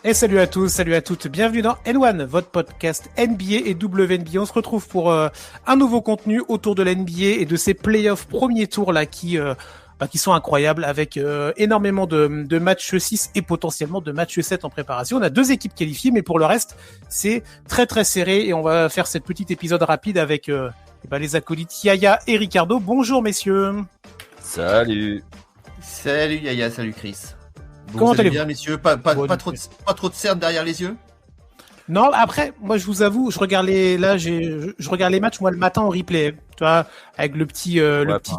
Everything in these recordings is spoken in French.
Et salut à tous, salut à toutes, bienvenue dans N1, votre podcast NBA et WNBA. On se retrouve pour un nouveau contenu autour de la NBA et de ces playoffs premiers tours là qui sont incroyables avec énormément de matchs 6 et potentiellement de matchs 7 en préparation. On a 2 équipes qualifiées, mais pour le reste, c'est très très serré et on va faire cette petite épisode rapide avec les acolytes Yaya et Ricardo. Bonjour messieurs. Salut. Salut Yaya, salut Chris. Bon, Comment allez-vous bien messieurs, pas trop de cernes derrière les yeux? Non, après, moi, je vous avoue, je regarde les matchs, moi, le matin en replay, tu vois, avec le petit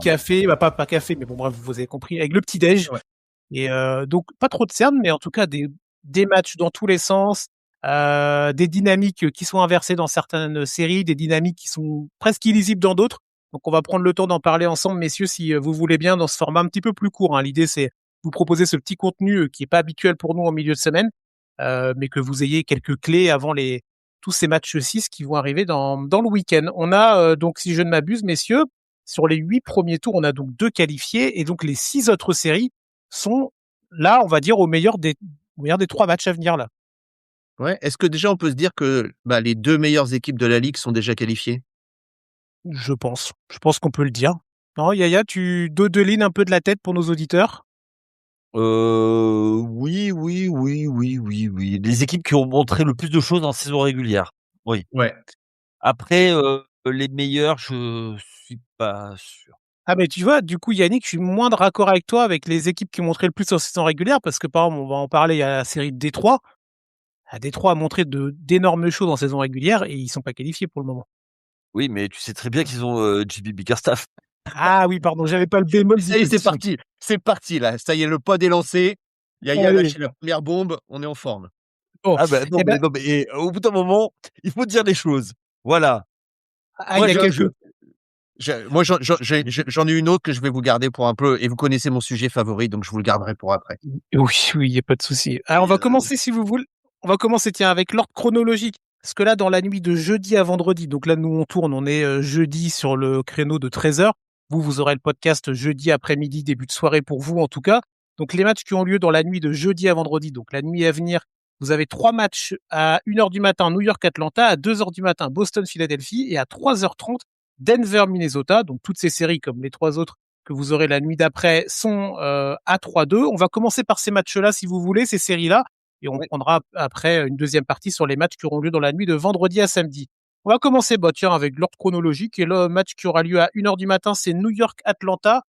café, pas café, mais bon, bref, vous avez compris, avec le petit déj. Ouais. Et, donc, pas trop de cernes, mais en tout cas, des matchs dans tous les sens, des dynamiques qui sont inversées dans certaines séries, des dynamiques qui sont presque illisibles dans d'autres. Donc, on va prendre le temps d'en parler ensemble, messieurs, si vous voulez bien, dans ce format un petit peu plus court, hein. L'idée, c'est vous proposer ce petit contenu qui est pas habituel pour nous en milieu de semaine. Mais que vous ayez quelques clés avant tous ces matchs 6 qui vont arriver dans le week-end. On a donc, si je ne m'abuse, messieurs, sur les 8 premiers tours, on a donc 2 qualifiés et donc les 6 autres séries sont là, on va dire, au meilleur des 3 matchs à venir là. Ouais. Est-ce que déjà on peut se dire que les 2 meilleures équipes de la ligue sont déjà qualifiées? Je pense qu'on peut le dire. Non, Yaya, tu dodelines un peu de la tête pour nos auditeurs? Oui. Les équipes qui ont montré le plus de choses en saison régulière. Oui. Ouais. Après, les meilleurs, je suis pas sûr. Ah, mais tu vois, du coup, Yannick, je suis moins de raccord avec toi avec les équipes qui ont montré le plus en saison régulière parce que, par exemple, on va en parler, il y a la série de Détroit. Détroit a montré d'énormes choses en saison régulière et ils sont pas qualifiés pour le moment. Oui, mais tu sais très bien qu'ils ont JB Bickerstaff. Ah oui, pardon, j'avais pas le bémol. Ça y est, c'est parti là. Ça y est, le pod est lancé. Yaya a lâché la première bombe. On est en forme. Bon. Ah non, mais au bout d'un moment, il faut dire les choses. Voilà. Moi, j'en ai une autre que je vais vous garder pour un peu. Et vous connaissez mon sujet favori, donc je vous le garderai pour après. Oui, il y a pas de souci. Alors, on va commencer, si vous voulez. On va commencer, tiens, avec l'ordre chronologique. Parce que là, dans la nuit de jeudi à vendredi, donc là, nous, on tourne, on est jeudi sur le créneau de 13h. Vous aurez le podcast jeudi après-midi, début de soirée pour vous, en tout cas. Donc, les matchs qui ont lieu dans la nuit de jeudi à vendredi, donc la nuit à venir, vous avez 3 matchs à 1h du matin, New York-Atlanta, à 2h du matin, Boston-Philadelphie, et à 3h30, Denver-Minnesota. Donc, toutes ces séries, comme les 3 autres que vous aurez la nuit d'après, sont à 3-2. On va commencer par ces matchs-là, si vous voulez, ces séries-là. Et on prendra après une deuxième partie sur les matchs qui auront lieu dans la nuit de vendredi à samedi. On va commencer avec l'ordre chronologique. Et le match qui aura lieu à 1h du matin, c'est New York-Atlanta.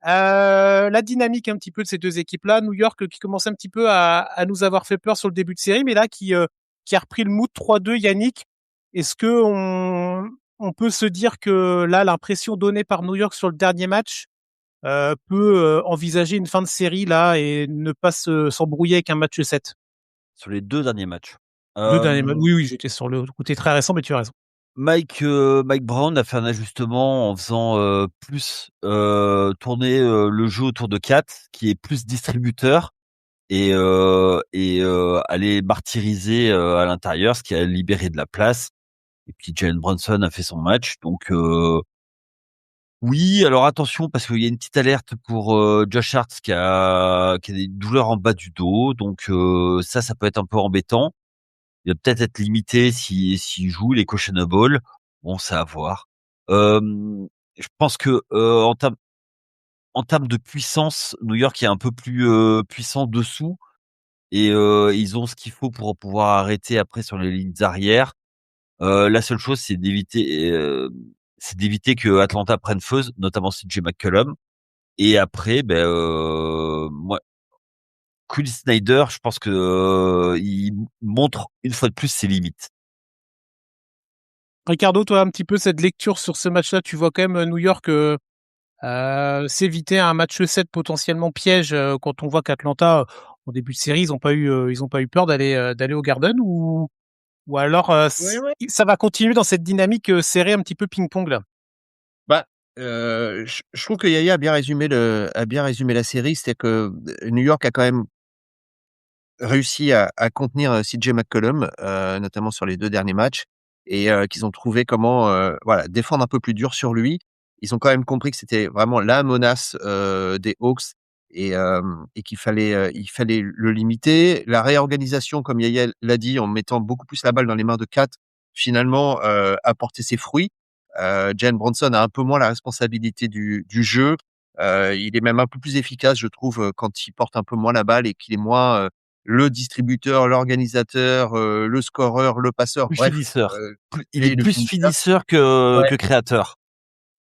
La dynamique un petit peu de ces 2 équipes-là. New York qui commence un petit peu à nous avoir fait peur sur le début de série, mais là qui a repris le mood 3-2. Yannick, est-ce que on peut se dire que là, l'impression donnée par New York sur le dernier match peut envisager une fin de série là et ne pas s'embrouiller avec un match 7? Sur les 2 derniers matchs. 2 derniers matchs. Oui, j'étais sur le côté très récent, mais tu as raison. Mike Brown a fait un ajustement en faisant plus tourner le jeu autour de Kat, qui est plus distributeur, et aller martyriser à l'intérieur, ce qui a libéré de la place. Et puis Jalen Brunson a fait son match, donc oui. Alors attention, parce qu'il y a une petite alerte pour Josh Hart qui a des douleurs en bas du dos, donc ça peut être un peu embêtant. Il va peut-être être limité s'il joue les questionable. Bon, c'est à voir. Je pense que en termes de puissance, New York est un peu plus puissant dessous, et ils ont ce qu'il faut pour pouvoir arrêter après sur les lignes arrières. La seule chose, c'est d'éviter que Atlanta prenne feu, notamment CJ McCollum. Et après, moi, Quinn Snyder, je pense que il montre une fois de plus ses limites. Ricardo, toi, un petit peu cette lecture sur ce match-là, tu vois quand même New York s'éviter un match 7 potentiellement piège quand on voit qu'Atlanta, en début de série, ils n'ont pas eu peur d'aller au Garden, ou alors ça va continuer dans cette dynamique serrée un petit peu ping-pong là? Je trouve que Yaya a bien résumé la série. C'est que New York a quand même réussi à contenir CJ McCollum, notamment sur les 2 derniers matchs, et qu'ils ont trouvé comment défendre un peu plus dur sur lui. Ils ont quand même compris que c'était vraiment la menace des Hawks, et il fallait le limiter. La réorganisation, comme Yaya l'a dit, en mettant beaucoup plus la balle dans les mains de Kat, finalement, a porté ses fruits. Jalen Brunson a un peu moins la responsabilité du jeu. Il est même un peu plus efficace, je trouve, quand il porte un peu moins la balle et qu'il est moins le distributeur, l'organisateur, le scoreur, le passeur, Plus bref, finisseur. Il est et le plus finisseur. finisseur Ouais, que créateur.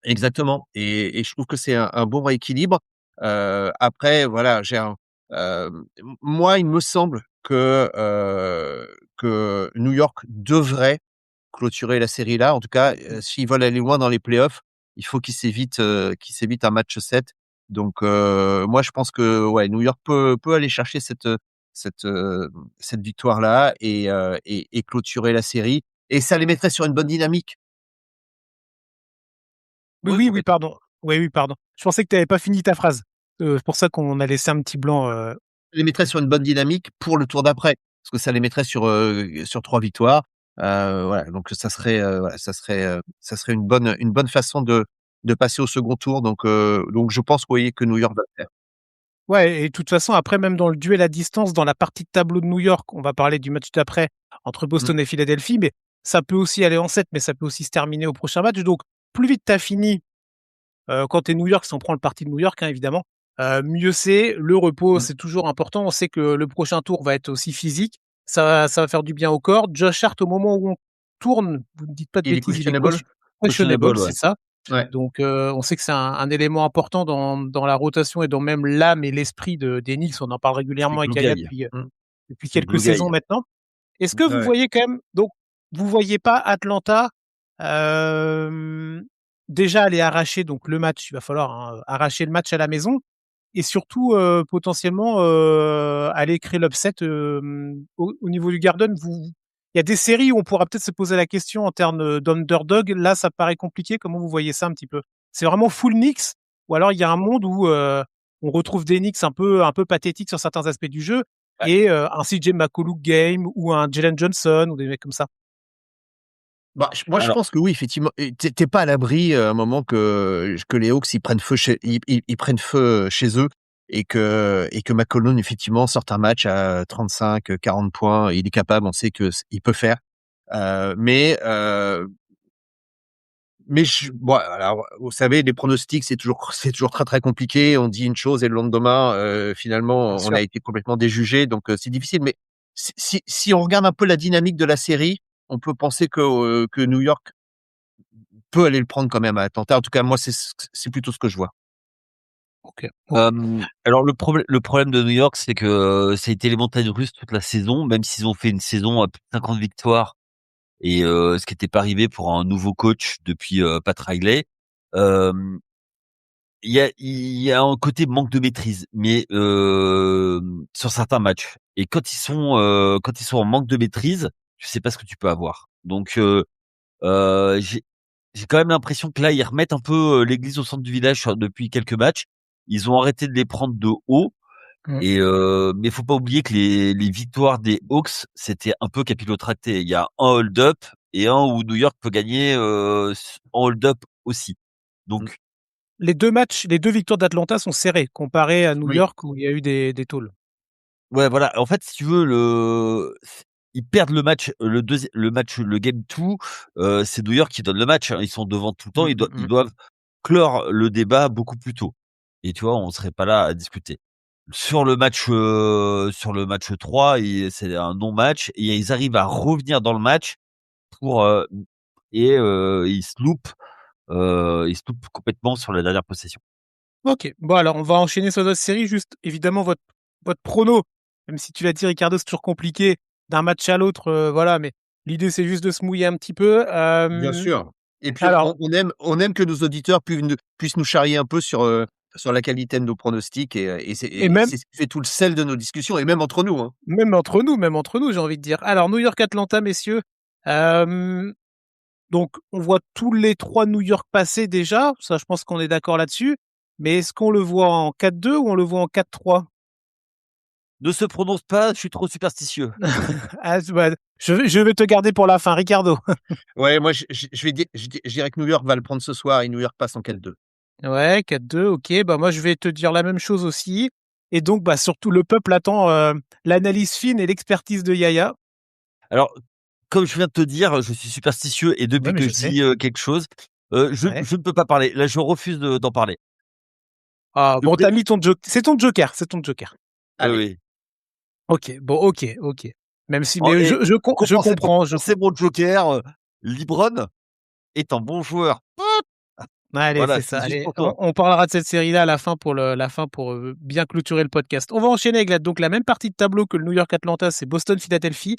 exactement. Et je trouve que c'est un bon rééquilibre. Après, voilà, moi, il me semble que New York devrait clôturer la série là. En tout cas, s'ils veulent aller loin dans les playoffs, il faut qu'ils s'évitent un match 7. Donc, moi, je pense que ouais, New York peut aller chercher cette, heu, cette victoire-là et clôturer la série et ça les mettrait sur une bonne dynamique. Oui, Oui, oui, oui, complètement. pardon. Oui, oui, pardon. Je pensais que tu avais pas fini ta phrase. C'est pour ça qu'on a laissé un petit blanc, Les mettrait sur une bonne dynamique pour le tour d'après. Parce que ça les mettrait sur 3 victoires. Voilà, donc voilà, ça serait une bonne façon de passer au second tour. Donc je pense, oui, que New York va le faire. ouais, et de toute façon, après, même dans le duel à distance, dans la partie de tableau de New York, on va parler du match d'après entre Mmh. Boston et Philadelphie, mais ça peut aussi aller en 7, mais ça peut aussi se terminer au prochain match. Donc, plus vite tu as fini, quand tu es New York, si on prend le parti de New York, hein, évidemment, mieux c'est. Le repos, Mmh. c'est toujours important. On sait que le prochain tour va être aussi physique. Ça va faire du bien au corps. Josh Hart, au moment où on tourne, vous ne dites pas de Il est bêtises, il est questionable? questionable, Questionable, ouais. c'est ça. Ouais, Donc, on sait que c'est un élément important dans la rotation et dans même l'âme et l'esprit des Knicks. On en parle C'est régulièrement avec Yaya Glou-Guy. depuis C'est quelques saisons Glou-Guy. maintenant. Est-ce que vous ouais. voyez quand même, donc, vous voyez pas Atlanta euh, déjà aller arracher donc le match, il va falloir hein, arracher le match à la maison et surtout potentiellement aller créer l'upset au niveau du Garden. Il y a des séries où on pourra peut-être se poser la question en termes d'underdog. Là, ça paraît compliqué. Comment vous voyez ça un petit peu? C'est vraiment full Knicks ou alors il y a un monde où on retrouve des Knicks un peu pathétiques sur certains aspects du jeu et un CJ McCollum game ou un Jalen Johnson ou des mecs comme ça. Bah, moi, je Alors, pense que oui, effectivement, et tu pas à l'abri, à un moment que les Hawks, ils prennent feu chez eux et que McCollum, effectivement, sorte un match à 35, 40 points. Il est capable, on sait que il peut faire. Heu, mais heu, bon, alors, vous savez, les pronostics, c'est toujours très, très compliqué. On dit une chose et le lendemain, Bien finalement, on sûr. a été complètement déjugé, donc c'est difficile. Mais si on regarde un peu la dynamique de la série, on peut penser que New York peut aller le prendre quand même à Atlanta. En tout cas, moi, c'est plutôt ce que je vois. Ok. Ok. alors le problème de New York, c'est que ça a été les montagnes russes toute la saison, même s'ils ont fait une saison à plus de 50 victoires et ce qui n'était pas arrivé pour un nouveau coach depuis Pat Riley. Hem, il y a un côté manque de maîtrise, mais sur certains matchs et quand ils sont en manque de maîtrise, tu sais pas ce que tu peux avoir. Donc j'ai quand même l'impression que là, ils remettent un peu l'église au centre du village depuis quelques matchs. Ils ont arrêté de les prendre de haut Mm. et mais faut pas oublier que les victoires des Hawks, c'était un peu capillotracté. Il y a un hold-up et un où New York peut gagner en hold-up aussi. Mmh. Donc Les deux victoires d'Atlanta sont serrées comparées à New Oui, York où il y a eu des tôles. ouais, voilà. En fait, si tu veux, ils perdent le match, le match, le game 2, c'est New York qui donne le match, hein. Ils sont devant tout le temps. mmh, mmh Ils mh. doivent clore le débat beaucoup plus tôt. Et tu vois, on serait pas là à discuter. Sur le match 3, c'est un non-match et ils arrivent à revenir dans le match pour, ils se loupent complètement sur la dernière possession. Ok. Bon, alors, on va enchaîner sur notre série. Juste, évidemment, votre prono, même si tu l'as dit, Ricardo, c'est toujours compliqué d'un match à l'autre. Voilà, mais l'idée, c'est juste de se mouiller un petit peu. Bien sûr. Et puis Alors, on aime que nos auditeurs puissent nous charrier un peu sur la qualité de nos pronostics et et même, c'est ce qui fait tout le sel de nos discussions et même entre nous, hein. même entre nous, j'ai envie de dire. Alors, New York-Atlanta, messieurs. Euh, Donc, on voit tous les trois New York passer déjà. Ça, je pense qu'on est d'accord là-dessus. Mais est-ce qu'on le voit en 4-2 ou on le voit en 4-3? Ne se prononce pas, je suis trop superstitieux. Ah, bah, je vais te garder pour la fin, Ricardo. Ouais, moi je dirais que New York va le prendre ce soir et New York passe en 4-2. Ouais, 4-2, ok. Bah moi je vais te dire la même chose aussi. Et donc bah surtout le peuple attend l'analyse fine et l'expertise de Yaya. Alors, comme je viens de te dire, je suis superstitieux et Ouais, depuis mais que je je sais. dis, quelque chose, Ouais. je ne peux pas parler. Là, je refuse d'en parler. Ah Donc bon, t'as mis ton joker. C'est ton joker, c'est ton joker. oui, Allez. oui. Ok, bon, ok. Même si, Oh mais et je pour comprends, compenser mon joker, LeBron est un bon joueur. Allez, Voilà, c'est ça. c'est juste Allez, pour toi. on parlera de cette série-là à la fin pour bien clôturer le podcast. On va enchaîner avec donc la même partie de tableau que le New York Atlanta, c'est Boston-Philadelphie.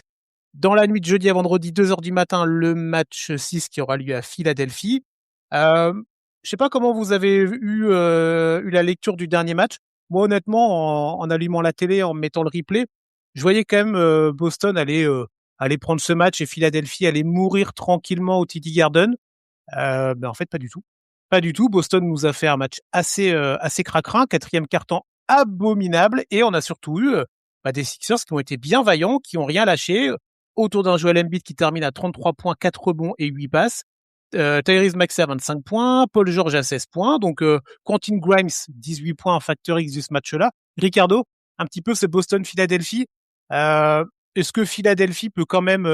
Dans la nuit de jeudi à vendredi, 2 heures du matin, le match 6 qui aura lieu à Philadelphie. Euh, je sais pas comment vous avez eu la lecture du dernier match. Moi, honnêtement, en allumant la télé, en mettant le replay, je voyais quand même Boston aller prendre ce match et Philadelphie aller mourir tranquillement au TD Garden. En fait, pas du tout. Pas du tout. Boston nous a fait un match assez cracra, quatrième quart-temps abominable, et on a surtout eu des Sixers qui ont été bien vaillants, qui ont rien lâché, autour d'un Joel Embiid qui termine à 33 points, 4 rebonds et 8 passes. Tyrese Maxey à 25 points, Paul George à 16 points, donc Quentin Grimes 18 points en facteur X de ce match-là. Ricardo, un petit peu ce Boston-Philadelphie. Est-ce que Philadelphie peut quand même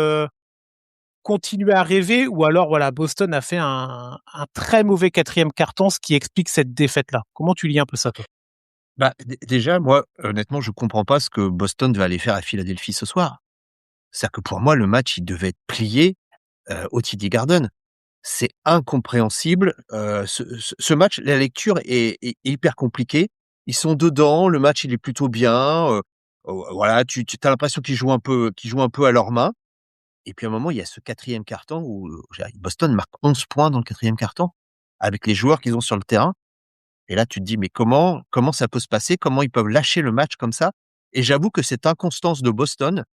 continuer à rêver, ou alors voilà, Boston a fait un très mauvais quatrième quart-temps, ce qui explique cette défaite-là. Comment tu lis un peu ça, toi? Bah, déjà, moi, honnêtement, je comprends pas ce que Boston va aller faire à Philadelphie ce soir. C'est-à-dire que pour moi, le match, il devait être plié, au TD Garden. C'est incompréhensible, ce match, la lecture est hyper compliquée. Ils sont dedans, le match, il est plutôt bien, voilà, tu as l'impression qu'ils jouent un peu à leurs mains et puis à un moment, il y a ce quatrième quart-temps où, Boston marque 11 points dans le quatrième quart-temps, avec les joueurs qu'ils ont sur le terrain et là, tu te dis: «Mais comment ça peut se passer? Comment ils peuvent lâcher le match comme ça?» Et j'avoue que cette inconstance de Boston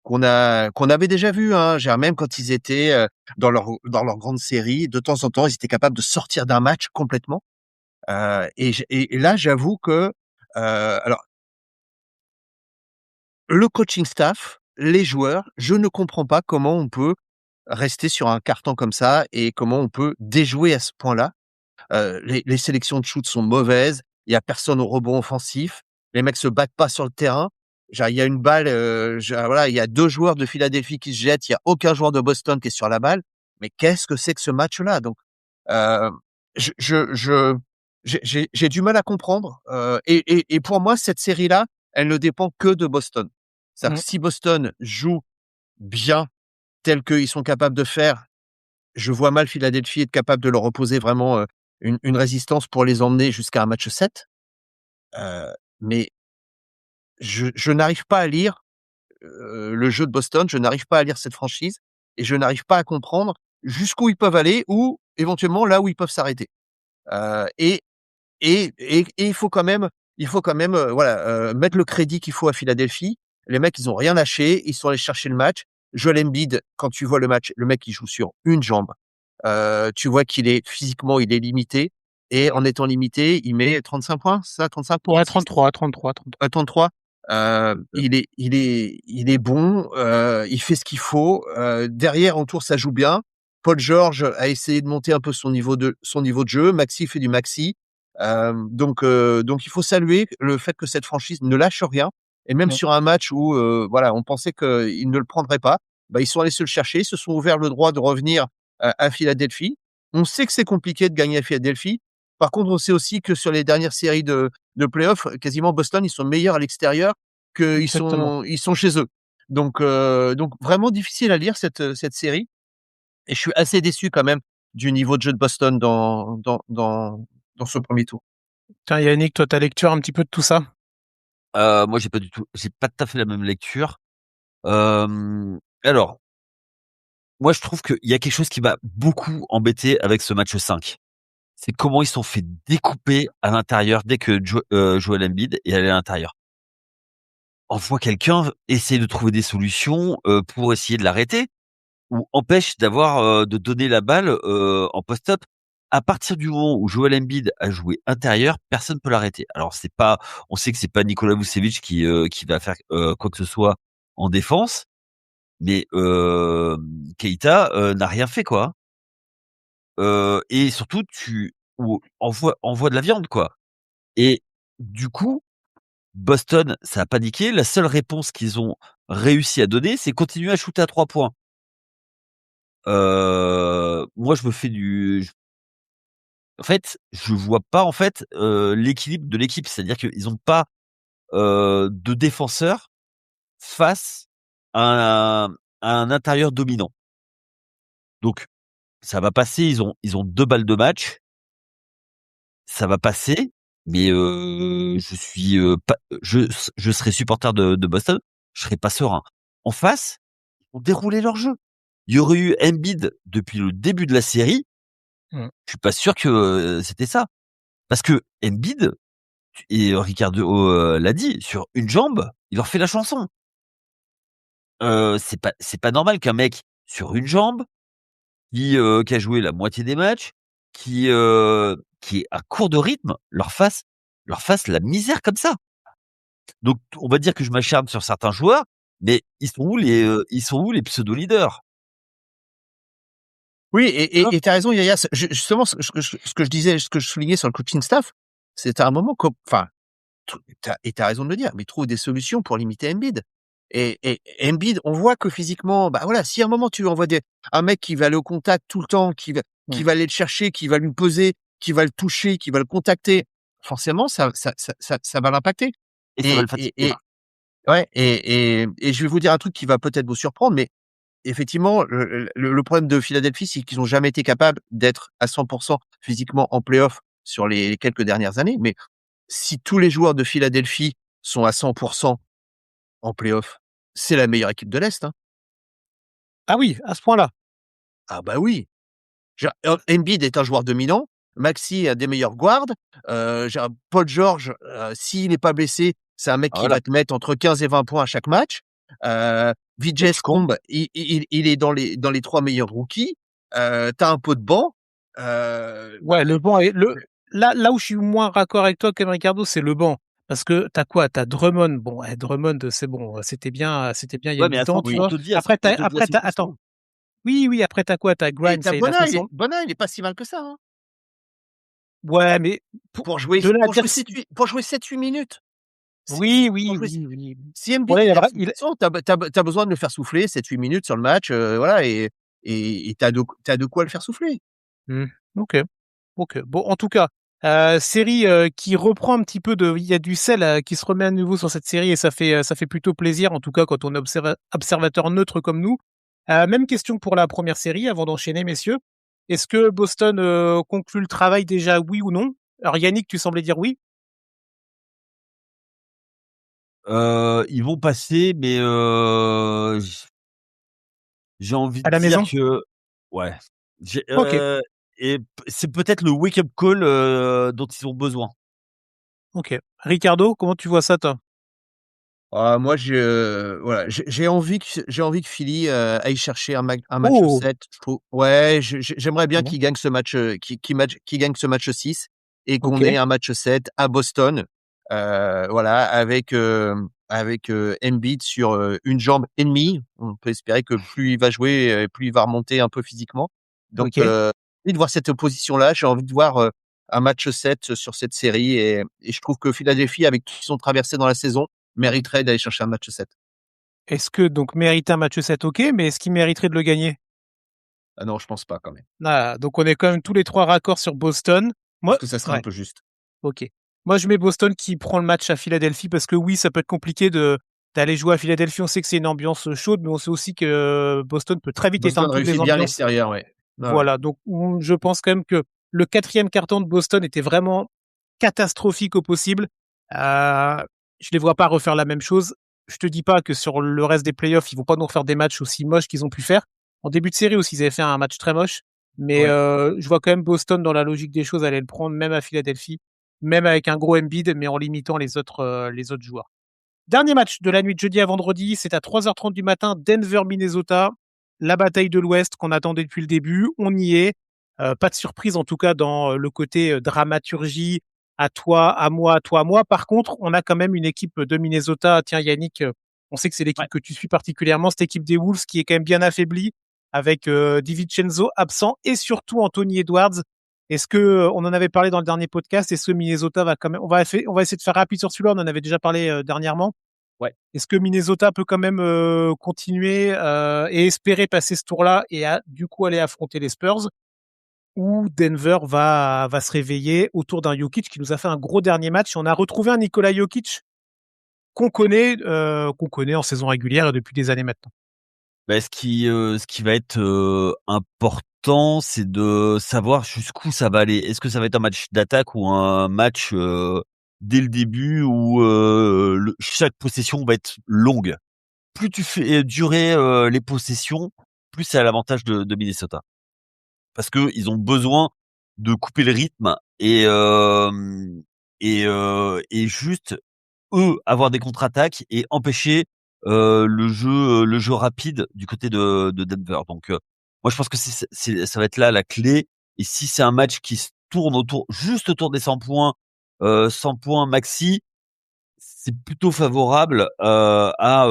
qu'on avait déjà vu, hein, même quand ils étaient, dans leur grande série, de temps en temps, ils étaient capables de sortir d'un match complètement, et là, j'avoue que, alors le coaching staff, les joueurs, je ne comprends pas comment on peut rester sur un carton comme ça et comment on peut déjouer à ce point-là. Les sélections de shoot sont mauvaises, il y a personne au rebond offensif, les mecs se battent pas sur le terrain. Genre, il y a une balle, voilà, il y a 2 joueurs de Philadelphie qui se jettent, il y a aucun joueur de Boston qui est sur la balle. Mais qu'est-ce que c'est que ce match-là? Donc, heu, je j'ai du mal à comprendre, et pour moi, cette série-là, elle ne dépend que de Boston. C'est-à-dire Mmh. que si Boston joue bien, tel qu'ils sont capables de faire, je vois mal Philadelphie être capable de leur opposer vraiment, une résistance pour les emmener jusqu'à un match 7. Mais je n'arrive pas à lire, le jeu de Boston, je n'arrive pas à lire cette franchise et je n'arrive pas à comprendre jusqu'où ils peuvent aller ou éventuellement là où ils peuvent s'arrêter. Et il faut quand même, voilà, mettre le crédit qu'il faut à Philadelphie. Les mecs, ils ont rien lâché, ils sont allés chercher le match. Joel Embiid, quand tu vois le match, le mec, il joue sur une jambe. Tu vois qu'il est physiquement, il est limité et en étant limité, il met 35 points, c'est ça? 35, Ouais, 36? 33. 33. Il est bon, il fait ce qu'il faut, derrière, autour, ça joue bien. Paul George a essayé de monter un peu son niveau de jeu. Maxey fait du Maxey. Donc il faut saluer le fait que cette franchise ne lâche rien et même Mmh. sur un match où, voilà, on pensait qu'ils ne le prendraient pas, bah, ils sont allés se le chercher, ils se sont ouverts le droit de revenir à Philadelphie. On sait que c'est compliqué de gagner à Philadelphie. Par contre, on sait aussi que sur les dernières séries de playoffs, quasiment Boston, ils sont meilleurs à l'extérieur qu'ils Exactement. sont chez eux. Donc vraiment difficile à lire cette série et je suis assez déçu quand même du niveau de jeu de Boston dans ce premier tour. Tiens, Yannick, toi, ta lecture un petit peu de tout ça? Moi, j'ai pas tout à fait la même lecture. Alors, moi, je trouve qu'il y a quelque chose qui m'a beaucoup embêté avec ce match 5. C'est comment ils se sont fait découper à l'intérieur dès que Joel Embiid est allé à l'intérieur. On voit quelqu'un essayer de trouver des solutions, pour essayer de l'arrêter ou empêche de donner la balle, en post-up. À partir du moment où Joel Embiid a joué intérieur, personne peut l'arrêter. Alors on sait que c'est pas Nikola Vucevic qui va faire, quoi que ce soit en défense, mais Keita, n'a rien fait, quoi. Et surtout ou envoie de la viande, quoi. Et du coup, Boston, ça a paniqué. La seule réponse qu'ils ont réussi à donner, c'est continuer à shooter à 3 points. Moi, je me fais en fait, je vois pas, en fait, l'équilibre de l'équipe. C'est-à-dire qu'ils ont pas, de défenseurs face à un intérieur dominant. Donc ça va passer, ils ont 2 balles de match, ça va passer, mais je suis, pas je serais supporter de Boston, je serais pas serein. En face, ils ont déroulé leur jeu. Il y aurait eu Embiid depuis le début de la série, Mmh. je suis pas sûr que, c'était ça. Parce que Embiid et Ricardo, l'a dit, sur une jambe, il leur fait la chanson. C'est pas normal qu'un mec sur une jambe qui a joué la moitié des matchs, qui est à court de rythme, leur fasse la misère comme ça. Donc on va dire que je m'acharne sur certains joueurs, mais ils sont où les pseudo-leaders? Oui, Tu vois? et tu as raison, Yaya. Justement, ce que je disais, ce que je soulignais sur le coaching staff, c'est à un moment, enfin, tu as raison de le dire, mais trouve des solutions pour limiter Embiid. Et Embiid, on voit que physiquement, bah voilà, si à un moment tu envoies un mec qui va aller au contact tout le temps, Mmh. qui va aller le chercher, qui va lui poser, qui va le toucher, qui va le contacter, forcément, ça va l'impacter. Et ça va Et, le fatiguer. ouais, et je vais vous dire un truc qui va peut-être vous surprendre, mais effectivement, le problème de Philadelphie, c'est qu'ils ont jamais été capables d'être à 100% physiquement en play-off sur les quelques dernières années. Mais si tous les joueurs de Philadelphie sont à 100% en play-off, c'est la meilleure équipe de l'Est, hein. Ah oui, à ce point-là? Ah bah oui! Embiid est un joueur dominant, Maxey a des meilleurs guards, Paul George, s'il n'est pas blessé, c'est un mec Ah qui voilà, va te mettre entre 15 et 20 points à chaque match. et Vijay tu comptes Scomb, il est dans les 3 meilleurs rookies. Tu as un pot de banc. Heu, Ouais, le banc est le là où je suis moins raccord avec toi comme Ricardo, c'est le banc. Parce que tu as quoi? Tu as Drummond. Bon, Drummond, c'est bon, c'était bien il y a ouais, mais 8 attends, ans, tu oui. vois? on te dit à 100. Attends. Oui, oui, après tu as quoi? Tu as Et Grimes, tu as ça il a fait son Bona, il est pas si mal que ça, hein. ouais, mais pour de là à dire si Pour jouer 7-8 minutes. oui, Pour oui, jouer oui, oui. Si Embiid Ouais, il il a est à vra il 100%, tu as besoin de le faire souffler 7-8 minutes sur le match, voilà, et tu as de quoi le faire souffler. mmh, OK. OK. Bon, en tout cas, série, qui reprend un petit peu de il y a du sel, qui se remet à nouveau sur cette série et ça fait plutôt plaisir, en tout cas quand on est observateur neutre comme nous. Même question pour la première série avant d'enchaîner, messieurs. Est-ce que Boston, conclut le travail déjà, oui ou non? Alors Yannick, tu semblais dire oui, Ils vont passer, mais j'ai envie à de la dire maison? que ouais, j'ai OK, et c'est peut-être le wake up call, dont ils ont besoin. OK. Ricardo, comment tu vois ça, toi? Ah moi voilà, j'ai envie que Philly, aille chercher un match Oh! 7. Je trouve ouais, j'aimerais bien Bon, qu'il gagne ce match, qu'il gagne ce match 6 et qu'on OK, ait un match 7 à Boston, voilà, avec, Embiid sur, une jambe et demie. On peut espérer que plus il va jouer, plus il va remonter un peu physiquement. Donc, OK. envie de voir cette opposition-là. J'ai envie de voir, un match 7 sur cette série, et je trouve que Philadelphie, avec tout ce qu'ils ont traversé dans la saison, mériterait d'aller chercher un match 7. Est-ce que donc mériter un match 7, OK, mais est-ce qu'il mériterait de le gagner? Ah non, je pense pas quand même. Ah, donc on est quand même tous les 3 raccords sur Boston. Je pense Moi que ça serait un ouais, peu juste. OK. Moi, je mets Boston qui prend le match à Philadelphie parce que oui, ça peut être compliqué d'aller jouer à Philadelphie. On sait que c'est une ambiance, chaude, mais on sait aussi que Boston peut très vite éteindre Boston toutes les réussit bien ambiances. l'extérieur, ouais. Ouais, ouais. Voilà, donc je pense quand même que le 4e quart-temps de Boston était vraiment catastrophique au possible. Je les vois pas refaire la même chose. Je te dis pas que sur le reste des playoffs, ils vont pas nous refaire des matchs aussi moches qu'ils ont pu faire. En début de série aussi, ils avaient fait un match très moche, mais Ouais. je vois quand même Boston dans la logique des choses aller le prendre même à Philadelphie, même avec un gros Embiid, mais en limitant les autres joueurs. Dernier match de la nuit de jeudi à vendredi, c'est à 3h30 du matin, Denver-Minnesota. La bataille de l'Ouest qu'on attendait depuis le début, on y est. Pas de surprise en tout cas dans le côté dramaturgie, à toi, à moi, à toi, à moi. Par contre, on a quand même une équipe de Minnesota. Tiens Yannick, on sait que c'est l'équipe Ouais. que tu suis particulièrement, cette équipe des Wolves qui est quand même bien affaiblie avec DiVincenzo absent et surtout Anthony Edwards Est-ce que on en avait parlé dans le dernier podcast? Est-ce que Minnesota va quand même, on va essayer de faire rapide sur celui-là. On en avait déjà parlé dernièrement. Ouais. Est-ce que Minnesota peut quand même continuer et espérer passer ce tour-là et du coup aller affronter les Spurs? Ou Denver va se réveiller autour d'un Jokic qui nous a fait un gros dernier match. On a retrouvé un Nikola Jokic qu'on connaît en saison régulière et depuis des années maintenant. Bah, ce qui va être important, c'est de savoir jusqu'où ça va aller. Est-ce que ça va être un match d'attaque ou un match dès le début où chaque possession va être longue. Plus tu fais durer les possessions, plus c'est à l'avantage de Minnesota. Parce que ils ont besoin de couper le rythme et juste eux avoir des contre-attaques et empêcher le jeu rapide du côté de Denver. Donc moi je pense que ça va être là la clé. Et si c'est un match qui se tourne juste autour des 100 points, 100 points maxi, c'est plutôt favorable à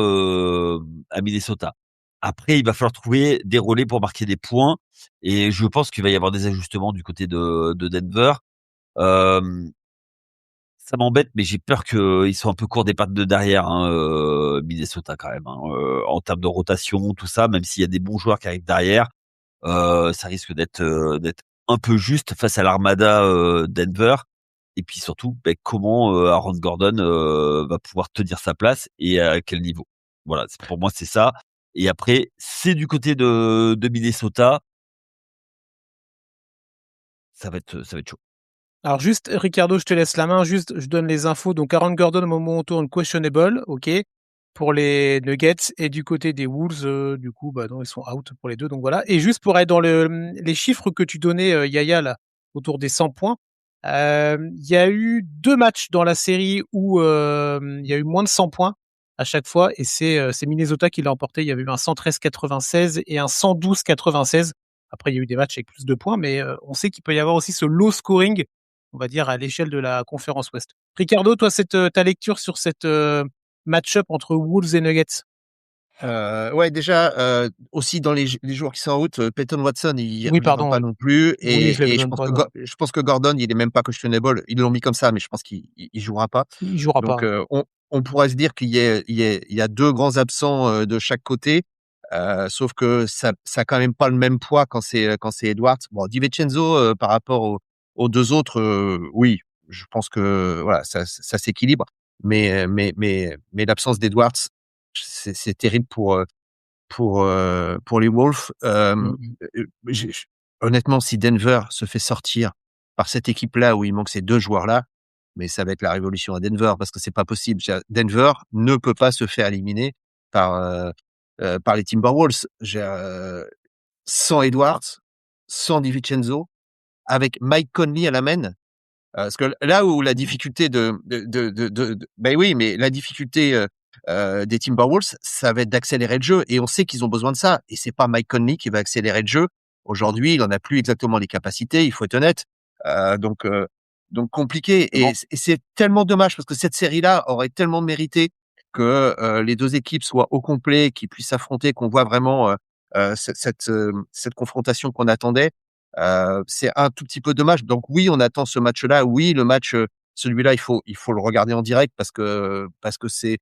Minnesota. Après, il va falloir trouver des relais pour marquer des points et je pense qu'il va y avoir des ajustements du côté de Denver. Euh, Ça m'embête, mais j'ai peur qu'ils soient un peu courts des pattes de derrière, hein, Minnesota quand même, hein, en termes de rotation, tout ça. Même s'il y a des bons joueurs qui arrivent derrière, ça risque d'être un peu juste face à l'armada Denver. Et puis surtout, comment Aaron Gordon va pouvoir tenir sa place et à quel niveau. Voilà, pour moi c'est ça. Et après, c'est du côté de Minnesota, ça va être chaud. Alors juste, Ricardo, je te laisse la main. Juste, je donne les infos. Donc Aaron Gordon au moment où on tourne questionable, ok, pour les Nuggets et du côté des Wolves, du coup, bah non, ils sont out pour les deux. Donc voilà. Et juste pour être dans les chiffres que tu donnais, Yaya, là, autour des 100 points, il y a eu 2 matchs dans la série où il y a eu moins de 100 points à chaque fois, et c'est Minnesota qui l'a emporté. Il y avait eu un 113-96 et un 112-96. Après, il y a eu des matchs avec plus de points, mais on sait qu'il peut y avoir aussi ce low scoring, on va dire, à l'échelle de la conférence Ouest. Ricardo, toi, ta lecture sur cette match-up entre Wolves et Nuggets? Ouais, déjà, aussi dans les joueurs qui sont en route, Peyton Watson, il Oui, reviendra pardon, pas oui. non plus, Oui, je l'avais et même pas. je pense que Gordon, il est même pas questionable. Ils l'ont mis comme ça, mais je pense qu'il jouera pas. Il jouera Donc, pas. on pourrait se dire qu'il y a 2 grands absents de chaque côté, sauf que ça a quand même pas le même poids quand c'est Edwards. Bon, DiVincenzo, par rapport aux 2 autres, oui, je pense que voilà, ça s'équilibre, mais l'absence d'Edwards, c'est terrible pour les Wolves. Mm, mm. Honnêtement, si Denver se fait sortir par cette équipe-là où il manque ces 2 joueurs-là, mais ça va être la révolution à Denver parce que c'est pas possible. Denver ne peut pas se faire éliminer par par les Timberwolves. Sans Edwards, sans DiVincenzo, avec Mike Conley à la main. Parce que là où la difficulté ben oui, mais la difficulté des Timberwolves, ça va être d'accélérer le jeu, et on sait qu'ils ont besoin de ça. Et c'est pas Mike Conley qui va accélérer le jeu. Aujourd'hui, il en a plus exactement les capacités. Il faut être honnête. Donc compliqué. Bon, Et c'est tellement dommage parce que cette série-là aurait tellement mérité que les 2 équipes soient au complet, qu'ils puissent s'affronter, qu'on voit vraiment cette confrontation qu'on attendait. C'est un tout petit peu dommage. Donc oui, on attend ce match-là. Oui, le match, celui-là, il faut le regarder en direct parce que c'est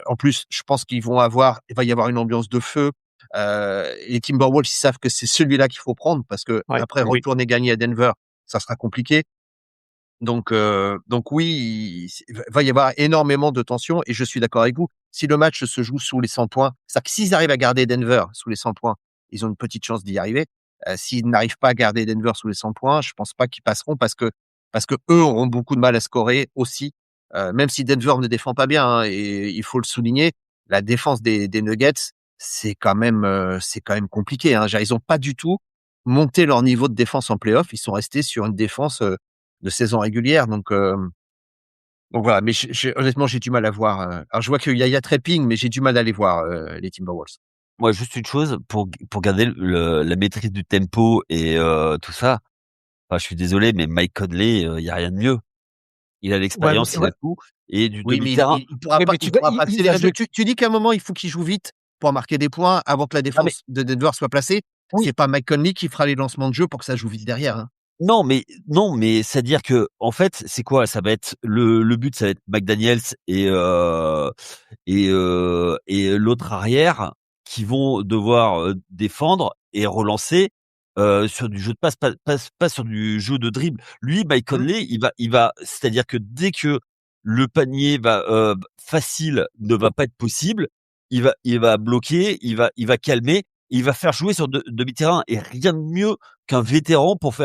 en plus, je pense il va y avoir une ambiance de feu. Les Timberwolves, ils savent que c'est celui-là qu'il faut prendre parce que Ouais. après oui. retourner gagner à Denver, ça sera compliqué. Donc oui, il va y avoir énormément de tension, et je suis d'accord avec vous. Si le match se joue sous les 100 points, c'est-à-dire que s'ils arrivent à garder Denver sous les 100 points, ils ont une petite chance d'y arriver. S'ils n'arrivent pas à garder Denver sous les 100 points, je pense pas qu'ils passeront parce que eux auront beaucoup de mal à scorer aussi. Même si Denver ne défend pas bien, hein, et il faut le souligner, la défense des Nuggets, c'est quand même compliqué, hein. Ils ont pas du tout monté leur niveau de défense en playoff. Ils sont restés sur une défense de saison régulière. Donc voilà, mais honnêtement, j'ai du mal à voir. Alors je vois qu'il y a Trapping, mais j'ai du mal à les voir, les Timberwolves. Moi, juste une chose pour garder la maîtrise du tempo et tout ça. Enfin, je suis désolé, mais Mike Conley, il y a rien de mieux. Il a Ouais, l'expérience, il ouais. a tout et du Oui, mais demi-terrain. Ouais, mais il pourra pas il va accélérer. jouer. Tu dis qu'à un moment, il faut qu'il joue vite pour marquer des points avant que la Non mais défense de Denver soit placée. oui, C'est pas Mike Conley qui fera les lancements de jeu pour que ça joue vite derrière, hein. non, mais c'est-à-dire que en fait, c'est quoi? Ça va être le but, ça va être McDaniels et l'autre arrière qui vont devoir défendre et relancer sur du jeu de passe, pas sur du jeu de dribble. Lui, Mike Mmh. Conley, c'est-à-dire que dès que le panier facile ne va pas être possible, il va bloquer, il va calmer, il va faire jouer sur demi-terrain et rien de mieux qu'un vétéran pour